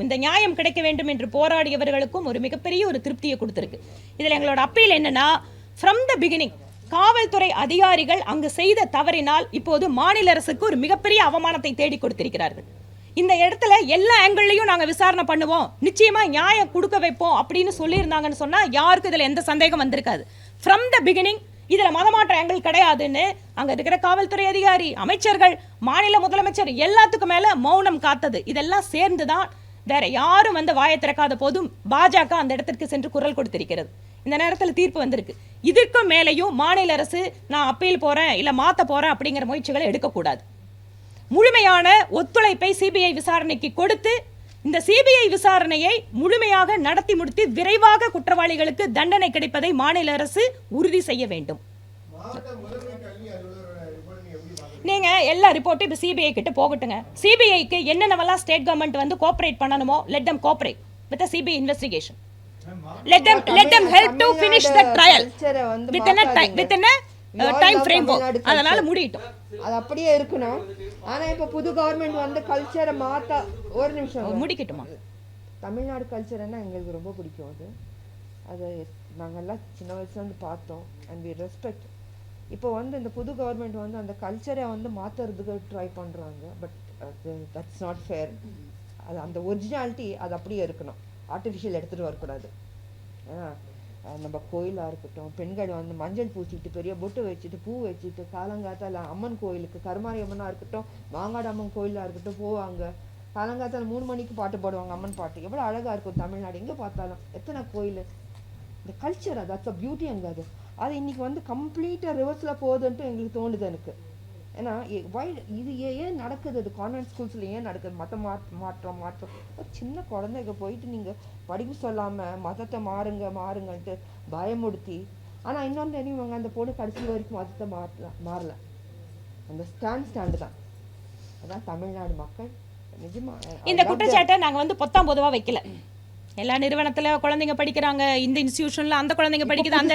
இந்த நியாயம் கிடைக்க வேண்டும் என்று போராடியவர்களுக்கும் ஒரு மிகப்பெரிய ஒரு திருப்தியை கொடுத்துருக்கு. இதில் எங்களோட அப்பீல் என்னன்னா, ஃப்ரம் த பிகினிங் காவல்துறை அதிகாரிகள் அங்கு செய்த தவறினால் இப்போது மாநில அரசுக்கு ஒரு மிகப்பெரிய அவமானத்தை தேடி கொடுத்திருக்கிறார்கள். இந்த இடத்துல எல்லா ஆங்கிள்லையும் நாங்கள் விசாரணை பண்ணுவோம், நிச்சயமா நியாயம் கொடுக்க வைப்போம் அப்படின்னு சொல்லியிருந்தாங்கன்னு சொன்னா யாருக்கும் இதில் எந்த சந்தேகம் வந்திருக்காது. ஃப்ரம் த பிகினிங் இதுல மதமாற்ற ஆங்கிள் கிடையாதுன்னு அங்க இருக்கிற காவல்துறை அதிகாரி, அமைச்சர்கள், மாநில முதலமைச்சர் எல்லாத்துக்கும் மேல மௌனம் காத்தது இதெல்லாம் சேர்ந்துதான். வேற யாரும் வந்து வாயை திறக்காத போதும் பாஜக அந்த இடத்திற்கு சென்று குரல் கொடுத்திருக்கிறது. இந்த நேரத்தில் தீர்ப்பு வந்திருக்கு. இதற்கும் மேலேயும் மாநில அரசு நான் அப்பீல் போறேன் இல்ல மாத்த போறேன் அப்படிங்கிற முயற்சிகளை எடுக்கக்கூடாது. முழுமையான ஒத்துழைப்பை சிபிஐ விசாரணைக்கு கொடுத்து இந்த சிபிஐ விசாரணையை முழுமையாக நடத்தி முடித்து விரைவாக குற்றவாளிகளுக்கு தண்டனை கிடைப்பதை மாநில அரசு உறுதி செய்ய வேண்டும். நீங்க எல்லா ரிப்போர்ட்டும் இப்ப சிபிஐ கிட்ட போகட்டுங்க. சிபிஐக்கு என்னென்னவெல்லாம் ஸ்டேட் கவர்மெண்ட் வந்து கோஆபரேட் பண்ணணுமோ let them cooperate with the CBI investigation. Let them help to finish the trial within a time framework. அதனால முடியட்டும். அது அப்படியே இருக்கணும். ஆனா இப்ப புது கவர்மெண்ட் வந்து கல்ச்சரை மாத்த ஒரு நிமிஷம் முடிக்கட்டுமா? தமிழ்நாடு கல்ச்சர்னா எங்களுக்கு ரொம்ப பிடிக்கும். அது நாங்கெல்லாம் சின்ன வயசுல இருந்து பார்த்தோம் அண்ட் வி ரெஸ்பெக்ட். இப்போ வந்து இந்த புது கவர்மெண்ட் வந்து அந்த கல்ச்சரை வந்து மாத்துறதுக்கு ட்ரை பண்றாங்க. But that's not fair. அது அந்த ஒரிஜினாலிட்டி அது அப்படியே இருக்கணும். ஆர்டிஃபிஷியல் எடுத்துட்டு வரக்கூடாது. நம்ம கோயிலாக இருக்கட்டும், பெண்கள் வந்து மஞ்சள் பூசிட்டு பெரிய பொட்டு வச்சுட்டு பூ வச்சுட்டு காலங்காத்தால அம்மன் கோயிலுக்கு, கருமாரி அம்மனாக இருக்கட்டும், மாங்காடு அம்மன் கோயிலாக இருக்கட்டும் போவாங்க. காலங்காத்தால 3 மணிக்கு பாட்டு பாடுவாங்க, அம்மன் பாட்டு. எவ்வளோ அழகாக இருக்கும் தமிழ்நாடு, எங்கே பார்த்தாலும் எத்தனை கோயில். இந்த கல்ச்சர் தட்ஸ் அ பியூட்டி அங்கே. அது இன்னைக்கு வந்து கம்ப்ளீட்டாக ரிவர்ஸில் போகுதுன்ட்டு எங்களுக்கு தோணுது எனக்கு. ஏன்னா இது ஏன் நடக்குது? அது கான்வென்ட் ஸ்கூல்ஸில் ஏன் நடக்குது? மாற்றம் ஒரு சின்ன குழந்தைங்க போயிட்டு நீங்கள் படிப்பு சொல்லாமல் மதத்தை மாறுங்கன்ட்டு பயமுடுத்தி. ஆனால் இன்னொன்று தெரியுவாங்க, அந்த பொண்ணு கடைசி வரைக்கும் மதத்தை மாறல. அந்த ஸ்டாண்டு தான். அதான் தமிழ்நாடு மக்கள் நிஜமா இந்த குற்றச்சாட்டை நாங்கள் வந்து பொத்தாம் பொதுவாக வைக்கல. எல்லா நிறுவனத்துல குழந்தைங்க படிக்கிறாங்க, இந்த இன்ஸ்டிடியூஷன்ல அந்த குழந்தைங்க படிக்குது. அந்த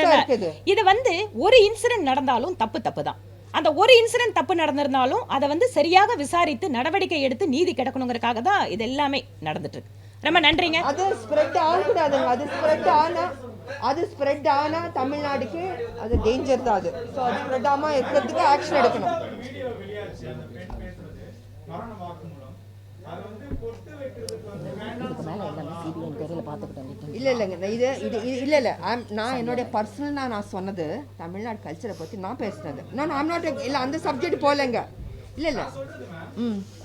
இது வந்து ஒரு இன்சிடென்ட் நடந்தாலும் தப்பு தான். அந்த ஒரு இன்சிடென்ட் தப்பு நடந்திருந்தாலும் அதை வந்து சரியாக விசாரித்து நடவடிக்கை எடுத்து நீதி கிடைக்கணுங்கிறதுக்காக தான் இது எல்லாமே நடந்துட்டு இருக்கு. ரொம்ப நன்றிங்க. அது ஸ்ப்ரெட் ஆகக்கூடாதுங்க. அது ஸ்ப்ரெட் ஆனா தமிழ்நாடுக்கு அது டேஞ்சர் தான். அது ஸோ அது ஸ்ப்ரெட் ஆகாம இருக்கிறதுக்கு ஆக்ஷன் எடுக்கணும். இல்ல நான் என்னுடைய பர்சனலா நான் சொன்னது தமிழ்நாடு கல்ச்சரை பத்தி நான் பேசுனது. நான் ஐம் நாட் இல்ல அந்த சப்ஜெக்ட் போலங்க. இல்ல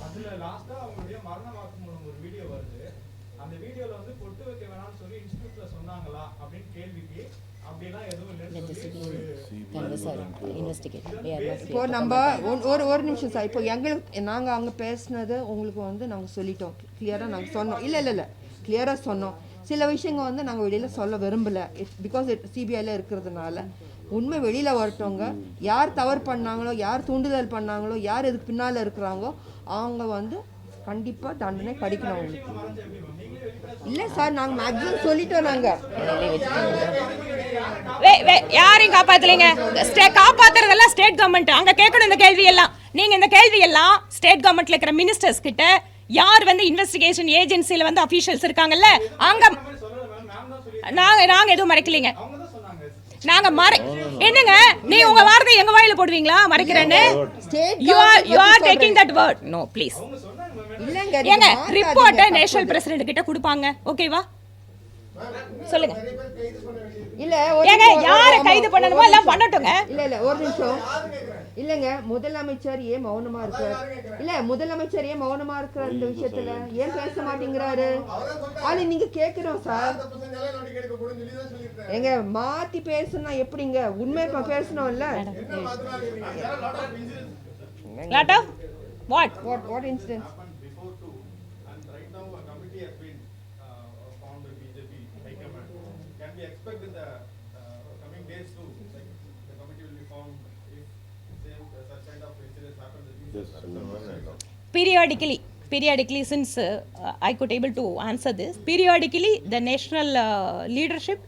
அதுல லாஸ்டா அவங்களுடைய மரண வாக்குமூலம் ஒரு வீடியோ வருது. அந்த வீடியோல வந்து பொட்டு வைக்க வேணாம்னு சொல்லி இன்ஸ்டிடியூட்ல சொன்னாங்களா அப்படின்னு கேள்விக்கு அப்படிலாம் எதுவும் இப்போ நம்ம ஒரு நிமிஷம் சார். இப்போ எங்களுக்கு நாங்கள் அங்கே பேசுனது உங்களுக்கு வந்து நாங்கள் சொல்லிட்டோம், கிளியராக நாங்கள் சொன்னோம். இல்லை கிளியராக சொன்னோம். சில விஷயங்கள் வந்து நாங்கள் வெளியில் சொல்ல விரும்பலை. பிகாஸ் சிபிஐல இருக்கிறதுனால உண்மை வெளியில் வரட்டோங்க. யார் தவறு பண்ணாங்களோ, யார் தூண்டுதல் பண்ணாங்களோ, யார் இதுக்கு பின்னால் இருக்கிறாங்களோ அவங்க வந்து கண்டிப்பாக தண்டனை கிடைக்கணும் அவங்களுக்கு. இல்லை சார், நாங்கள் மேக்ஸிமம் சொல்லிட்டோம். நாங்கள் யாரையும் காப்பாத்தலைங்க. காப்பாத்துறதெல்லாம் ஸ்டேட் கவர்மெண்ட். அங்க கேட்கணும் இந்த கேள்வி எல்லாம். நீங்க இந்த கேள்வி எல்லாம் ஸ்டேட் கவர்மெண்ட்ல இருக்கிற மினிஸ்டர்ஸ் கிட்ட, யார் வந்து இன்வெஸ்டிகேஷன் ஏஜென்சில வந்து அபிஷியல்ஸ் இருக்காங்கல்ல அங்க நாங்க எதுவும் மறைக்கலீங்க. நாங்க என்னங்க நீ உங்க வார்த்தை எங்க வாயில போடு. போடுவீங்களா மறைக்கிறேன்னு? State You are taking that word. No, please. இல்லங்க ஏங்க ரிப்போர்ட்டை நேஷனல் பிரசிடென்ட் கிட்ட கொடுப்பாங்க. ஓகேவா? சொல்லுங்க. நிறைய பேர் கைது பண்ண வேண்டியது இல்ல ஒரு ஏங்க நிமிஷம், யாரை ஆமா, கைது பண்ணணுமோ எல்லாம் பண்ணட்டுங்க. இல்ல ஒரு நிமிஷம் இல்லங்க முதலமைச்சர் ஏன் மௌனமா இருக்காரு? இல்ல முதலமைச்சர் ஏன் மௌனமா இருக்காரு இந்த விஷயத்துல? ஏன் பேச மாட்டேங்கிறாரு? அது நீங்க கேக்குறோம் சார். தப்பு செஞ்சாலே நடவடிக்கை எடுக்கப்படும் சொல்லி தான் சொல்லியிருக்காரு. எங்க மாத்தி பேசணும்னா எப்படிங்க? உண்மையை பேசணும்ல. என்ன மாத்துறாங்க? There are lot of incidents Lot of what? What incident? happened before too, and right now a committee has been formed by BJP High Command. Can we expect in the coming days too, like the committee will be formed if same such kind of incidents happen in the future? Periodically, since I could able to answer this, periodically the national leadership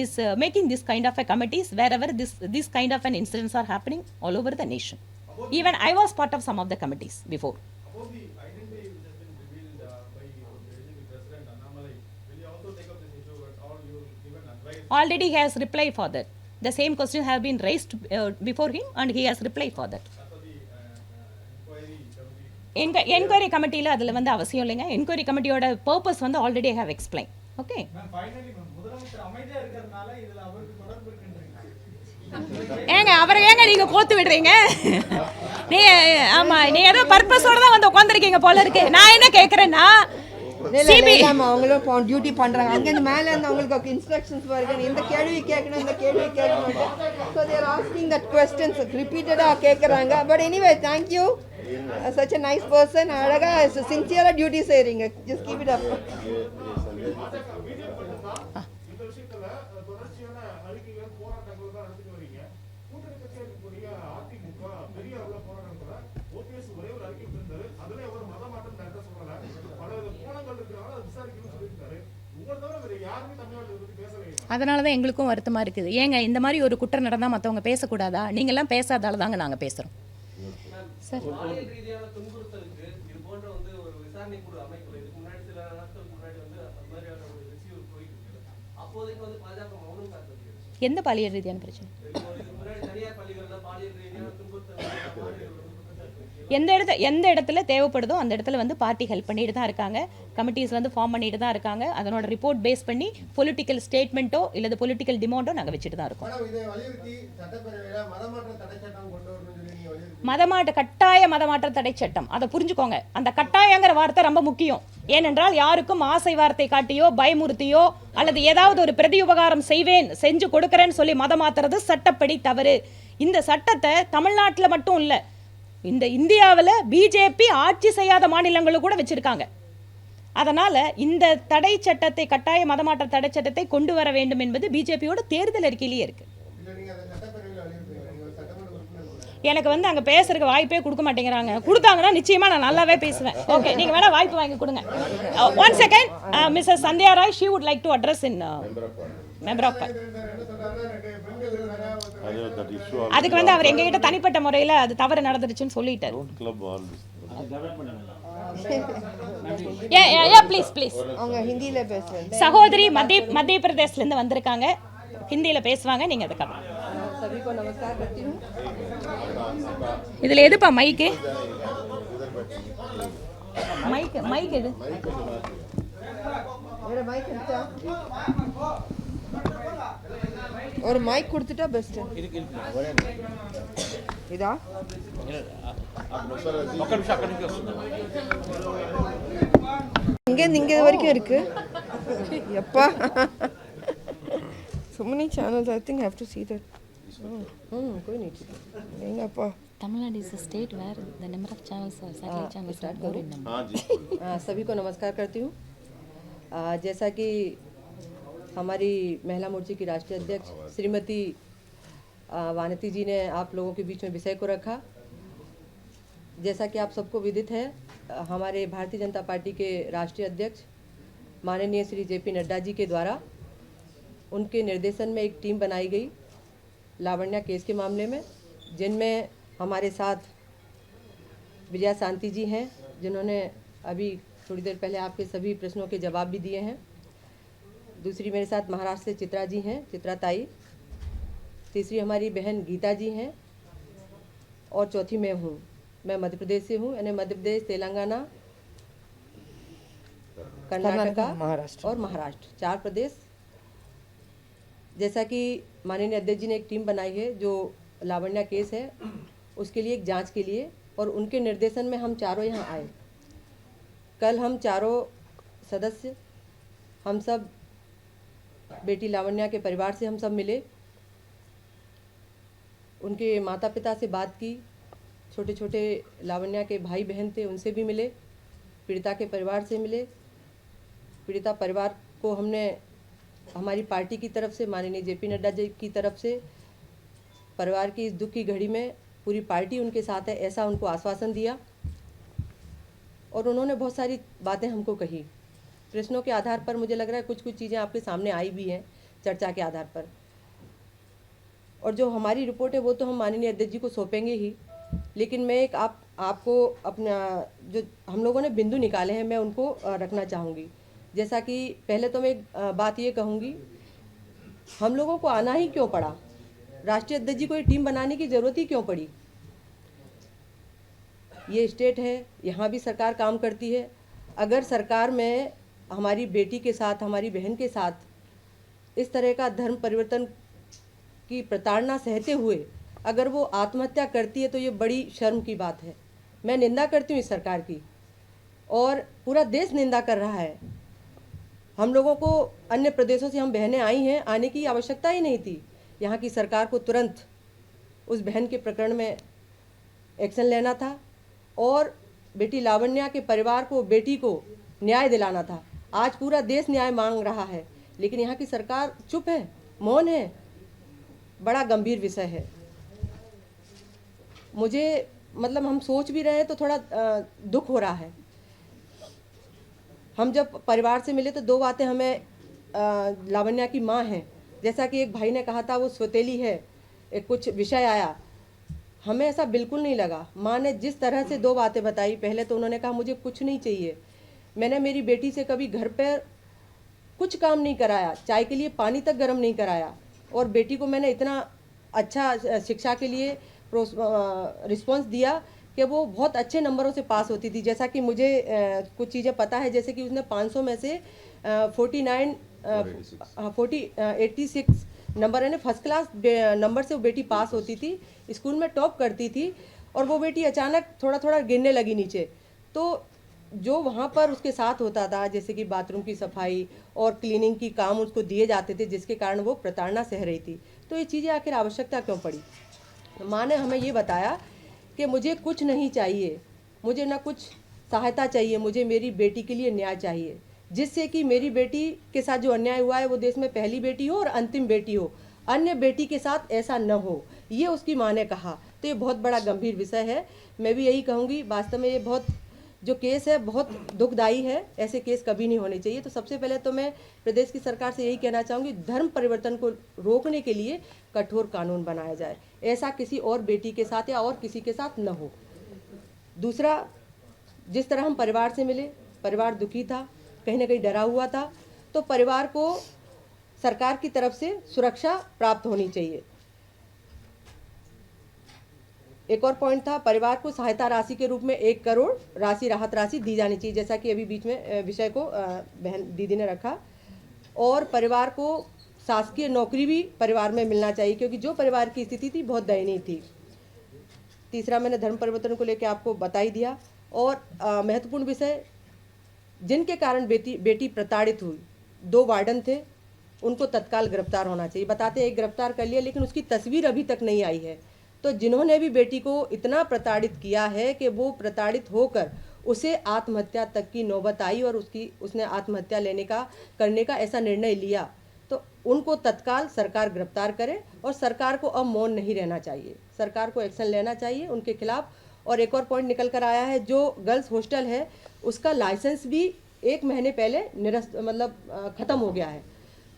is making this kind of a committees wherever this kind of an incidents are happening all over the nation. Even I was part of some of the committees before. About the identity which has been revealed by the BJP President Annamalai, will you also take up this issue at all? You will give an advice? Already he has replied for that. The same question have been raised before him and he has replied for that. As for the inquiry committee, enquiry கமிட்டியில் அதில் வந்து அவசியம் இல்லைங்க. Enquiry கமிட்டியோட purpose வந்து already have explain. Okay ma'am finally ma'am முதலமைச்சர் அமைதியா இருக்கிறதுனால இதுல அவருக்கு தொடர்பு இருக்குன்றீங்க. ஏங்க அவரை ஏங்க நீங்க கோத்து விடுறீங்க? நீ ஆமா நீ ஏதோ பர்பஸோட தான் வந்து உட்காந்துருக்கீங்க போல இருக்கு. நான் என்ன கேட்கறேன்னா அவங்களும் டியூட்டி பண்றாங்க. அங்க இருந்து மேல இருந்து அவங்களுக்கு இன்ஸ்ட்ரக்ஷன்ஸ் வருது. இந்த கேள்வி கேட்கணும் இந்த கேள்வி கேட்கணும். So they are asking that questions repeatedly கேக்குறாங்க. But anyway, thank you. Such a nice person. அழகா சின்சியரா டியூட்டி செய்றீங்க. Just keep it up. இந்த விஷயத்துல தொடர்ச்சியான அறிக்கைகள் போராட்டங்கள் தான் நடத்திட்டு வரீங்க. கூட்டணி கட்சியா இருக்கக்கூடிய அதிமுக பெரிய அளவுல போராட்டம் கூட ஓபிஎஸ் ஒரே ஒரு அறிக்கை இருந்தாரு. அதுல ஒரு மத மாற்றம் நடத்த சொல்லல. பல கோணங்கள் இருக்கிறனால அதை விசாரிக்கணும்னு சொல்லியிருக்காரு. உங்களை தவிர வேற யாருமே தமிழ்நாட்டில் இதை பத்தி பேசலையே. அதனால தான் எங்களுக்கும் வருத்தமா இருக்குது. ஏங்க இந்த மாதிரி ஒரு குற்றம் நடந்தா மற்றவங்க பேசக்கூடாதா? நீங்கெல்லாம் பேசாதால தாங்க நாங்க பேசுறோம். பாலியல் ரீதியான துன்புறுத்தலுக்கு இது போன்ற வந்து ஒரு விசாரணை குழு அமைக்கல. இதுக்கு முன்னாடி சில நாட்களுக்கு முன்னாடி வந்து அந்த மாதிரியான ஒரு ரிசீவ் போயிட்டு இருக்கு. அப்போதைக்கு வந்து பாஜக மௌனம் காத்தது. எந்த பாலியல் ரீதியான பிரச்சனை? இதுக்கு முன்னாடி தனியார் பள்ளிகள்ல பாலியல் ரீதியான துன்புறுத்தல் எந்த இடத்துல தேவைப்படுதோ அந்த இடத்துல வந்து பார்ட்டி ஹெல்ப் பண்ணிட்டு தான் இருக்காங்க. கமிட்டிஸ் வந்து ஃபார்ம் பண்ணிட்டு தான் இருக்காங்க. அதனோட ரிப்போர்ட் பேஸ் பண்ணி பொலிட்டிக்கல் ஸ்டேட்மெண்ட்டோ இல்லது பொலிட்டிக்கல் டிமாண்டோ நாங்கள் வச்சுட்டு தான் இருக்கோம். மேடம் இதை வலியுறுத்தி சட்டப்பேரவையில மதமாற்ற தடை சட்டம் கொண்டு வரணும்னு சொல்லி நீங்க வலியுறுத்தி கட்டாய மதமாற்ற தடை சட்டம் அதை புரிஞ்சுக்கோங்க. அந்த கட்டாயங்கிற வார்த்தை ரொம்ப முக்கியம். ஏனென்றால் யாருக்கும் ஆசை வார்த்தை காட்டியோ பயமுறுத்தியோ அல்லது ஏதாவது ஒரு பிரதி உபகாரம் செஞ்சு கொடுக்கறேன்னு சொல்லி மதம் மாத்துறது சட்டப்படி தவறு. இந்த சட்டத்தை தமிழ்நாட்டில் மட்டும் இல்லை, இந்த இந்தியாவில் பிஜேபி ஆட்சி செய்யாத மாநிலங்களும் கூட வச்சிருக்காங்க. அதனால இந்த தடை சட்டத்தை, கட்டாய மதமாற்ற தடை சட்டத்தை கொண்டு வர வேண்டும் என்பது பிஜேபியோட தேர்தல் அறிக்கையிலேயே இருக்கு. இல்ல நீங்க அதை சட்டப்பேரவையில வலியுறுத்துறீங்க. நீங்க ஒரு சட்டமன்ற உறுப்பினர். எனக்கு வந்து அங்கே பேசுறதுக்கு வாய்ப்பே கொடுக்க மாட்டேங்கிறாங்க. கொடுத்தாங்கன்னா நிச்சயமா நான் நல்லாவே பேசுவேன். ஓகே, நீங்க வேணா வாய்ப்பு வாங்கி கொடுங்க. One second, Mrs Sandhya Roy, she would like to address in member of அதுக்கு வந்து அவர் எங்ககிட்ட தனிப்பட்ட முறையில் அது தவறு நடந்துருச்சுன்னு சொல்லிட்டாரு. Please please. அவங்க ஹிந்தியில பேசுறாங்க. சகோதரி மத்திய பிரதேசல இருந்து வந்திருக்காங்க, ஹிந்தியில பேசுவாங்க. நீங்க அதை கவனம். सभी को नमस्कार करती हूँ. இதுல எதுப்பா மைக்கு? மைக் எது? मेरा माइक எடுத்தா ஒரு மைக் கொடுத்துட்டா பெஸ்ட். இதா இங்க வரைக்கும் இருக்கு. எப்பா so many channels, I think I have to see that. कोई नहीं नहीं अपा. Tamil Nadu is a state where the number of channels are satellite channels are more in number. हाँ जी. सभी को नमस्कार करती हूँ. जैसा कि हमारी महिला मोर्चे की राष्ट्रीय अध्यक्ष श्रीमती वानती जी ने आप लोगों के बीच में विषय को रखा, जैसा कि आप सबको विदित है, हमारे भारतीय जनता पार्टी के राष्ट्रीय अध्यक्ष माननीय श्री जेपी नड्डा जी के द्वारा उनके निर्देशन में एक टीम बनाई गई लावण्या केस के मामले में, जिनमें हमारे साथ विजया शांति जी हैं, जिन्होंने अभी थोड़ी देर पहले आपके सभी प्रश्नों के जवाब भी दिए हैं। दूसरी मेरे साथ महाराष्ट्र से चित्रा जी हैं, चित्रा ताई। तीसरी हमारी बहन गीता जी हैं। और चौथी मैं हूँ। मैं मध्य प्रदेश से हूँ, यानी मध्य प्रदेश, तेलंगाना, कर्नाटका, महाराष्ट्र। और महाराष्ट्र, 4 प्रदेश। जैसा कि माननीय अध्यक्ष जी ने एक टीम बनाई है जो लावण्या केस है उसके लिए एक जांच के लिए, और उनके निर्देशन में हम चारों यहाँ आए। कल हम चारों सदस्य, हम सब बेटी लावण्या के परिवार से हम सब मिले, उनके माता पिता से बात की, छोटे छोटे लावण्या के भाई बहन थे उनसे भी मिले, पीड़िता के परिवार से मिले। पीड़िता परिवार को हमने हमारी पार्टी की तरफ से, माननीय जेपी नड्डा जी की तरफ से, परिवार की इस दुख की घड़ी में पूरी पार्टी उनके साथ है ऐसा उनको आश्वासन दिया। और उन्होंने बहुत सारी बातें हमको कही। प्रश्नों के आधार पर मुझे लग रहा है कुछ कुछ चीज़ें आपके सामने आई भी हैं चर्चा के आधार पर। और जो हमारी रिपोर्ट है वो तो हम माननीय अध्यक्ष जी को सौंपेंगे ही, लेकिन मैं एक आपको अपना जो हम लोगों ने बिंदु निकाले हैं मैं उनको रखना चाहूँगी। जैसा कि पहले तो मैं एक बात ये कहूँगी, हम लोगों को आना ही क्यों पड़ा, राष्ट्रीय अध्यक्ष जी को ये टीम बनाने की ज़रूरत ही क्यों पड़ी। ये स्टेट है, यहाँ भी सरकार काम करती है। अगर सरकार में हमारी बेटी के साथ, हमारी बहन के साथ इस तरह का धर्म परिवर्तन की प्रताड़ना सहते हुए अगर वो आत्महत्या करती है तो ये बड़ी शर्म की बात है। मैं निंदा करती हूँ इस सरकार की, और पूरा देश निंदा कर रहा है। हम लोगों को अन्य प्रदेशों से हम बहनें आई हैं, आने की आवश्यकता ही नहीं थी। यहाँ की सरकार को तुरंत उस बहन के प्रकरण में एक्शन लेना था और बेटी लावण्या के परिवार को, बेटी को न्याय दिलाना था। आज पूरा देश न्याय मांग रहा है, लेकिन यहाँ की सरकार चुप है, मौन है। बड़ा गंभीर विषय है। मुझे मतलब हम सोच भी रहे हैं तो थोड़ा दुख हो रहा है। हम जब परिवार से मिले तो 2 बातें हमें, लावण्या की माँ हैं, जैसा कि एक भाई ने कहा था वो स्वतेली है, एक कुछ विषय आया, हमें ऐसा बिल्कुल नहीं लगा। माँ ने जिस तरह से 2 बातें बताई, पहले तो उन्होंने कहा मुझे कुछ नहीं चाहिए, मैंने मेरी बेटी से कभी घर पर कुछ काम नहीं कराया, चाय के लिए पानी तक गर्म नहीं कराया, और बेटी को मैंने इतना अच्छा शिक्षा के लिए रिस्पॉन्स दिया कि वो बहुत अच्छे नंबरों से पास होती थी। जैसा कि मुझे कुछ चीज़ें पता है, जैसे कि उसने 500 में से 86 नंबर, यानी फर्स्ट क्लास नंबर से वो बेटी पास होती थी, स्कूल में टॉप करती थी, और वो बेटी अचानक थोड़ा थोड़ा गिरने लगी नीचे। तो जो वहाँ पर उसके साथ होता था, जैसे कि बाथरूम की सफाई और क्लीनिंग की काम उसको दिए जाते थे, जिसके कारण वो प्रताड़ना सह रही थी। तो ये चीज़ें आखिर आवश्यकता क्यों पड़ी। माँ ने हमें ये बताया कि मुझे कुछ नहीं चाहिए, मुझे ना कुछ सहायता चाहिए, मुझे मेरी बेटी के लिए न्याय चाहिए, जिससे कि मेरी बेटी के साथ जो अन्याय हुआ है वो देश में पहली बेटी हो और अंतिम बेटी हो, अन्य बेटी के साथ ऐसा न हो, ये उसकी माँ ने कहा। तो ये बहुत बड़ा गंभीर विषय है। मैं भी यही कहूँगी, वास्तव में ये बहुत जो केस है बहुत दुखदायी है, ऐसे केस कभी नहीं होने चाहिए। तो सबसे पहले तो मैं प्रदेश की सरकार से यही कहना चाहूँगी, धर्म परिवर्तन को रोकने के लिए कठोर कानून बनाया जाए, ऐसा किसी और बेटी के साथ या और किसी के साथ न हो। दूसरा, जिस तरह हम परिवार से मिले, परिवार दुखी था, कहीं ना कहीं डरा हुआ था, तो परिवार को सरकार की तरफ से सुरक्षा प्राप्त होनी चाहिए। एक और पॉइंट था, परिवार को सहायता राशि के रूप में 1 करोड़ राशि, राहत राशि दी जानी चाहिए, जैसा कि अभी बीच में विषय को बहन दीदी ने रखा। और परिवार को शासकीय नौकरी भी परिवार में मिलना चाहिए, क्योंकि जो परिवार की स्थिति थी बहुत दयनीय थी। तीसरा, मैंने धर्म परिवर्तन को लेकर आपको बता ही दिया। और महत्वपूर्ण विषय, जिनके कारण बेटी प्रताड़ित हुई, 2 वार्डन थे, उनको तत्काल गिरफ्तार होना चाहिए। बताते एक गिरफ्तार कर लिया, लेकिन उसकी तस्वीर अभी तक नहीं आई है। तो जिन्होंने भी बेटी को इतना प्रताड़ित किया है कि वो प्रताड़ित होकर उसे आत्महत्या तक की नौबत आई और उसने आत्महत्या करने का ऐसा निर्णय लिया, तो उनको तत्काल सरकार गिरफ्तार करे। और सरकार को अब मौन नहीं रहना चाहिए, सरकार को एक्शन लेना चाहिए उनके खिलाफ। और एक और पॉइंट निकल कर आया है, जो गर्ल्स हॉस्टल है उसका लाइसेंस भी 1 महीने पहले ख़त्म हो गया है,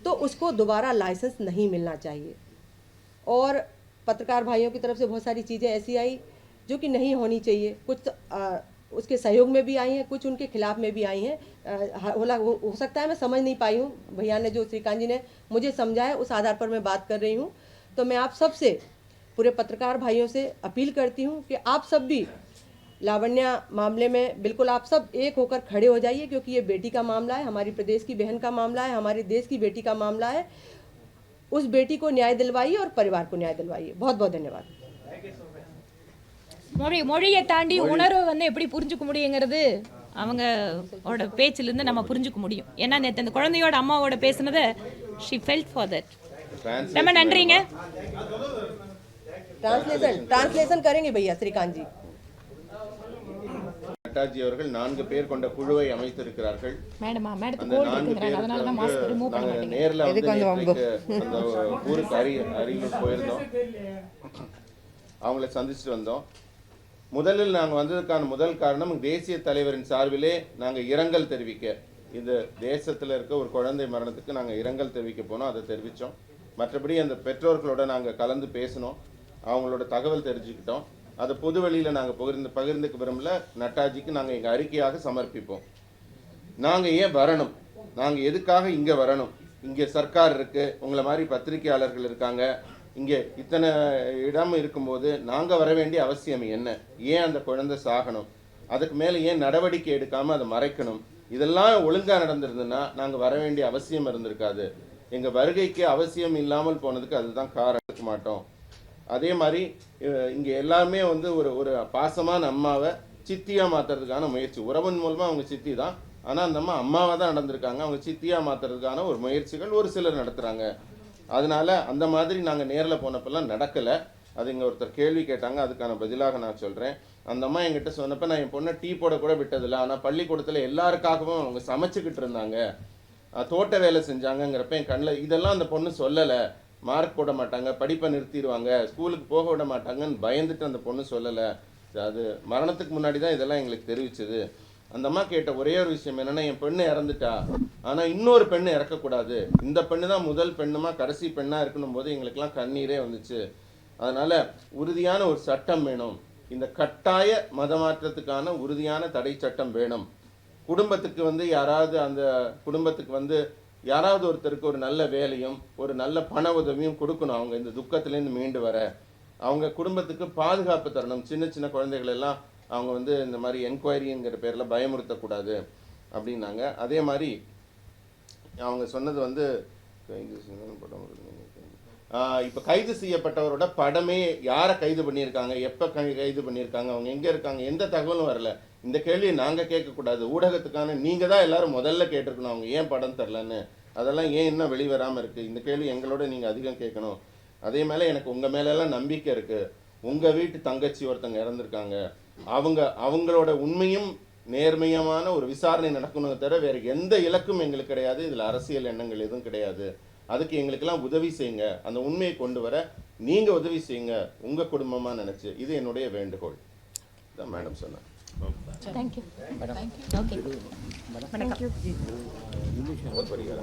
तो उसको दोबारा लाइसेंस नहीं मिलना चाहिए। और पत्रकार भाइयों की तरफ से बहुत सारी चीज़ें ऐसी आई जो कि नहीं होनी चाहिए, कुछ उसके सहयोग में भी आई हैं, कुछ उनके खिलाफ में भी आई हैं। हो सकता है मैं समझ नहीं पाई हूँ, भैया ने जो श्रीकांत जी ने मुझे समझाया उस आधार पर मैं बात कर रही हूँ। तो मैं आप सबसे पूरे पत्रकार भाइयों से अपील करती हूँ कि आप सब भी लावण्या मामले में बिल्कुल आप सब एक होकर खड़े हो जाइए, क्योंकि ये बेटी का मामला है, हमारी प्रदेश की बहन का मामला है, हमारे देश की बेटी का मामला है। उस बेटी को न्याय दिलवाइए और परिवार को न्याय दिलवाइए। बहुत बहुत धन्यवाद। மொழியை தாண்டி உணர்வு வந்து எப்படி புரிஞ்சுக்க முடியுங்கிறது அவங்களோட பேச்சிலிருந்து நம்ம புரிஞ்சுக்க முடியும். ஏன்னா நேற்று அந்த குழந்தையோட அம்மாவோட பேசுனதை ஷி ஃபெல்ட் ஃபார் தட். ரொம்ப நன்றிங்க. ट्रांसलेशन करेंगे भैया श्रीकांत जी. நட்டாஜி அவர்கள் 4 பேர் கொண்ட குழுவை அமைத்திருக்கிறார்கள். நேர்ல அந்த ஊருக்கு அருகில் போயிருந்தோம், அவங்களை சந்திச்சுட்டு வந்தோம். முதலில் நாங்கள் வந்ததுக்கான முதல் காரணம் தேசிய தலைவரின் சார்பிலே நாங்கள் இரங்கல் தெரிவிக்க, இந்த தேசத்தில் இருக்க ஒரு குழந்தை மரணத்துக்கு நாங்கள் இரங்கல் தெரிவிக்க போனோம். அதை தெரிவித்தோம். மற்றபடி அந்த பெற்றோர்களோட நாங்கள் கலந்து பேசினோம், அவங்களோட தகவல் தெரிஞ்சுக்கிட்டோம். அதை பொது வழியில் நாங்கள் பகிர்ந்துக்க விரும்பல. நட்டாஜிக்கு நாங்கள் எங்கள் அறிக்கையாக சமர்ப்பிப்போம். நாங்கள் ஏன் வரணும், நாங்கள் எதுக்காக இங்கே வரணும், இங்கே சர்க்கார் இருக்குது, உங்களை மாதிரி பத்திரிகையாளர்கள் இருக்காங்க, இங்கே இத்தனை இடம் இருக்கும்போது நாங்கள் வர வேண்டிய அவசியம் என்ன, ஏன் அந்த குழந்தை சாகணும், அதுக்கு மேலே ஏன் நடவடிக்கை எடுக்காமல் அதை மறைக்கணும், இதெல்லாம் ஒழுங்காக நடந்திருந்ததுன்னா நாங்கள் வர வேண்டிய அவசியம் இருந்திருக்காது. எங்கள் வருகைக்கு அவசியம் இல்லாமல் போனதுக்கு அதுதான் காரணம். இருக்க மாட்டோம். அதே மாதிரி இங்கே எல்லாருமே வந்து ஒரு பாசமான அம்மாவை சித்தியாக மாற்றுறதுக்கான முயற்சி, உறவின் மூலமாக அவங்க சித்தி தான், ஆனால் அந்த அம்மாவாக தான் நடந்திருக்காங்க. அவங்க சித்தியாக மாற்றுறதுக்கான ஒரு முயற்சிகள் ஒரு சிலர் நடத்துகிறாங்க. அதனால அந்த மாதிரி நாங்கள் நேரில் போனப்பெல்லாம் நடக்கலை. அது இங்கே ஒருத்தர் கேள்வி கேட்டாங்க, அதுக்கான பதிலாக நான் சொல்கிறேன். அந்த அம்மா என்கிட்ட சொன்னப்போ நான் என் பொண்ணை டீ போட கூட விட்டதில்லை, ஆனால் பள்ளிக்கூடத்தில் எல்லாருக்காகவும் அவங்க சமைச்சிக்கிட்டு இருந்தாங்க, தோட்ட வேலை செஞ்சாங்கங்கிறப்ப என் கண்ணில் இதெல்லாம் அந்த பொண்ணு சொல்லலை. மார்க் போட மாட்டாங்க, படிப்பை நிறுத்திடுவாங்க, ஸ்கூலுக்கு போக விட மாட்டாங்கன்னு பயந்துட்டு அந்த பொண்ணு சொல்லலை. அது மரணத்துக்கு முன்னாடி தான் இதெல்லாம் எங்களுக்கு தெரிவிச்சது. அந்த அம்மா கேட்ட ஒரே ஒரு விஷயம் என்னென்னா, என் பெண்ணு இறந்துட்டா, ஆனால் இன்னொரு பெண்ணு இறக்கக்கூடாது, இந்த பெண்ணு தான் முதல் பெண்ணுமா கடைசி பெண்ணாக இருக்கணும் போது எங்களுக்கெல்லாம் கண்ணீரே வந்துச்சு. அதனால் உறுதியான ஒரு சட்டம் வேணும், இந்த கட்டாய மதமாற்றத்துக்கான உறுதியான தடை சட்டம் வேணும். குடும்பத்துக்கு வந்து யாராவது அந்த குடும்பத்துக்கு யாராவது ஒருத்தருக்கு ஒரு நல்ல வேலையும் ஒரு நல்ல பண உதவியும் கொடுக்கணும். அவங்க இந்த துக்கத்துலேருந்து மீண்டு வர அவங்க குடும்பத்துக்கு பாதுகாப்பு தரணும். சின்ன சின்ன குழந்தைகள் எல்லாம் அவங்க இந்த மாதிரி என்கொயரிங்கிற பேரில் பயமுறுத்தக்கூடாது அப்படின்னாங்க. அதே மாதிரி அவங்க சொன்னது இப்போ கைது செய்யப்பட்டவரோட படமே யாரை கைது பண்ணியிருக்காங்க, எப்போ கைது பண்ணியிருக்காங்க, அவங்க எங்கே இருக்காங்க, எந்த தகவலும் வரல. இந்த கேள்வியை நாங்கள் கேட்கக்கூடாது, ஊடகத்துக்கான நீங்கள் தான் எல்லாரும் முதல்ல கேட்டிருக்கணும், அவங்க ஏன் படம் தரலன்னு. அதெல்லாம் ஏன் இன்னும் வெளிவராமல் இருக்குது, இந்த கேள்வி எங்களோட நீங்கள் அதிகம் கேட்கணும். அதே மேலே எனக்கு உங்கள் மேலெல்லாம் நம்பிக்கை இருக்குது. உங்கள் வீட்டு தங்கச்சி ஒருத்தங்க இறந்துருக்காங்க, அவங்களோட உண்மையும் நேர்மையமான ஒரு விசாரணை நடக்கணும் தவிர வேறு எந்த இலக்கும் எங்களுக்கு கிடையாது. இதில் அரசியல் எண்ணங்கள் எதுவும் கிடையாது. அதுக்கு எங்களுக்கெல்லாம் உதவி செய்யுங்க, அந்த உண்மையை கொண்டு வர நீங்கள் உதவி செய்யுங்க உங்கள் குடும்பமாக நினச்சி. இது என்னுடைய வேண்டுகோள் தான் மேடம் சொன்னேன். Thank you. Okay. Thank you. बहुत बढ़िया.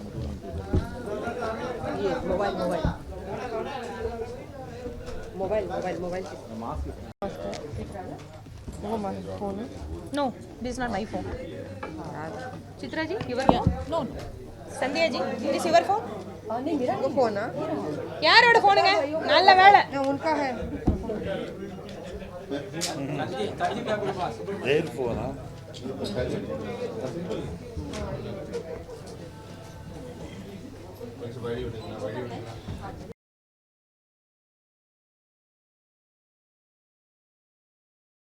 ये mobile phone. No, this is not my phone. Chitra ji, your phone? No. Sandhya ji, this is your phone? नहीं मेरा फोन है யாரோட போனுங்க? நல்ல வேளை. उनका है. वही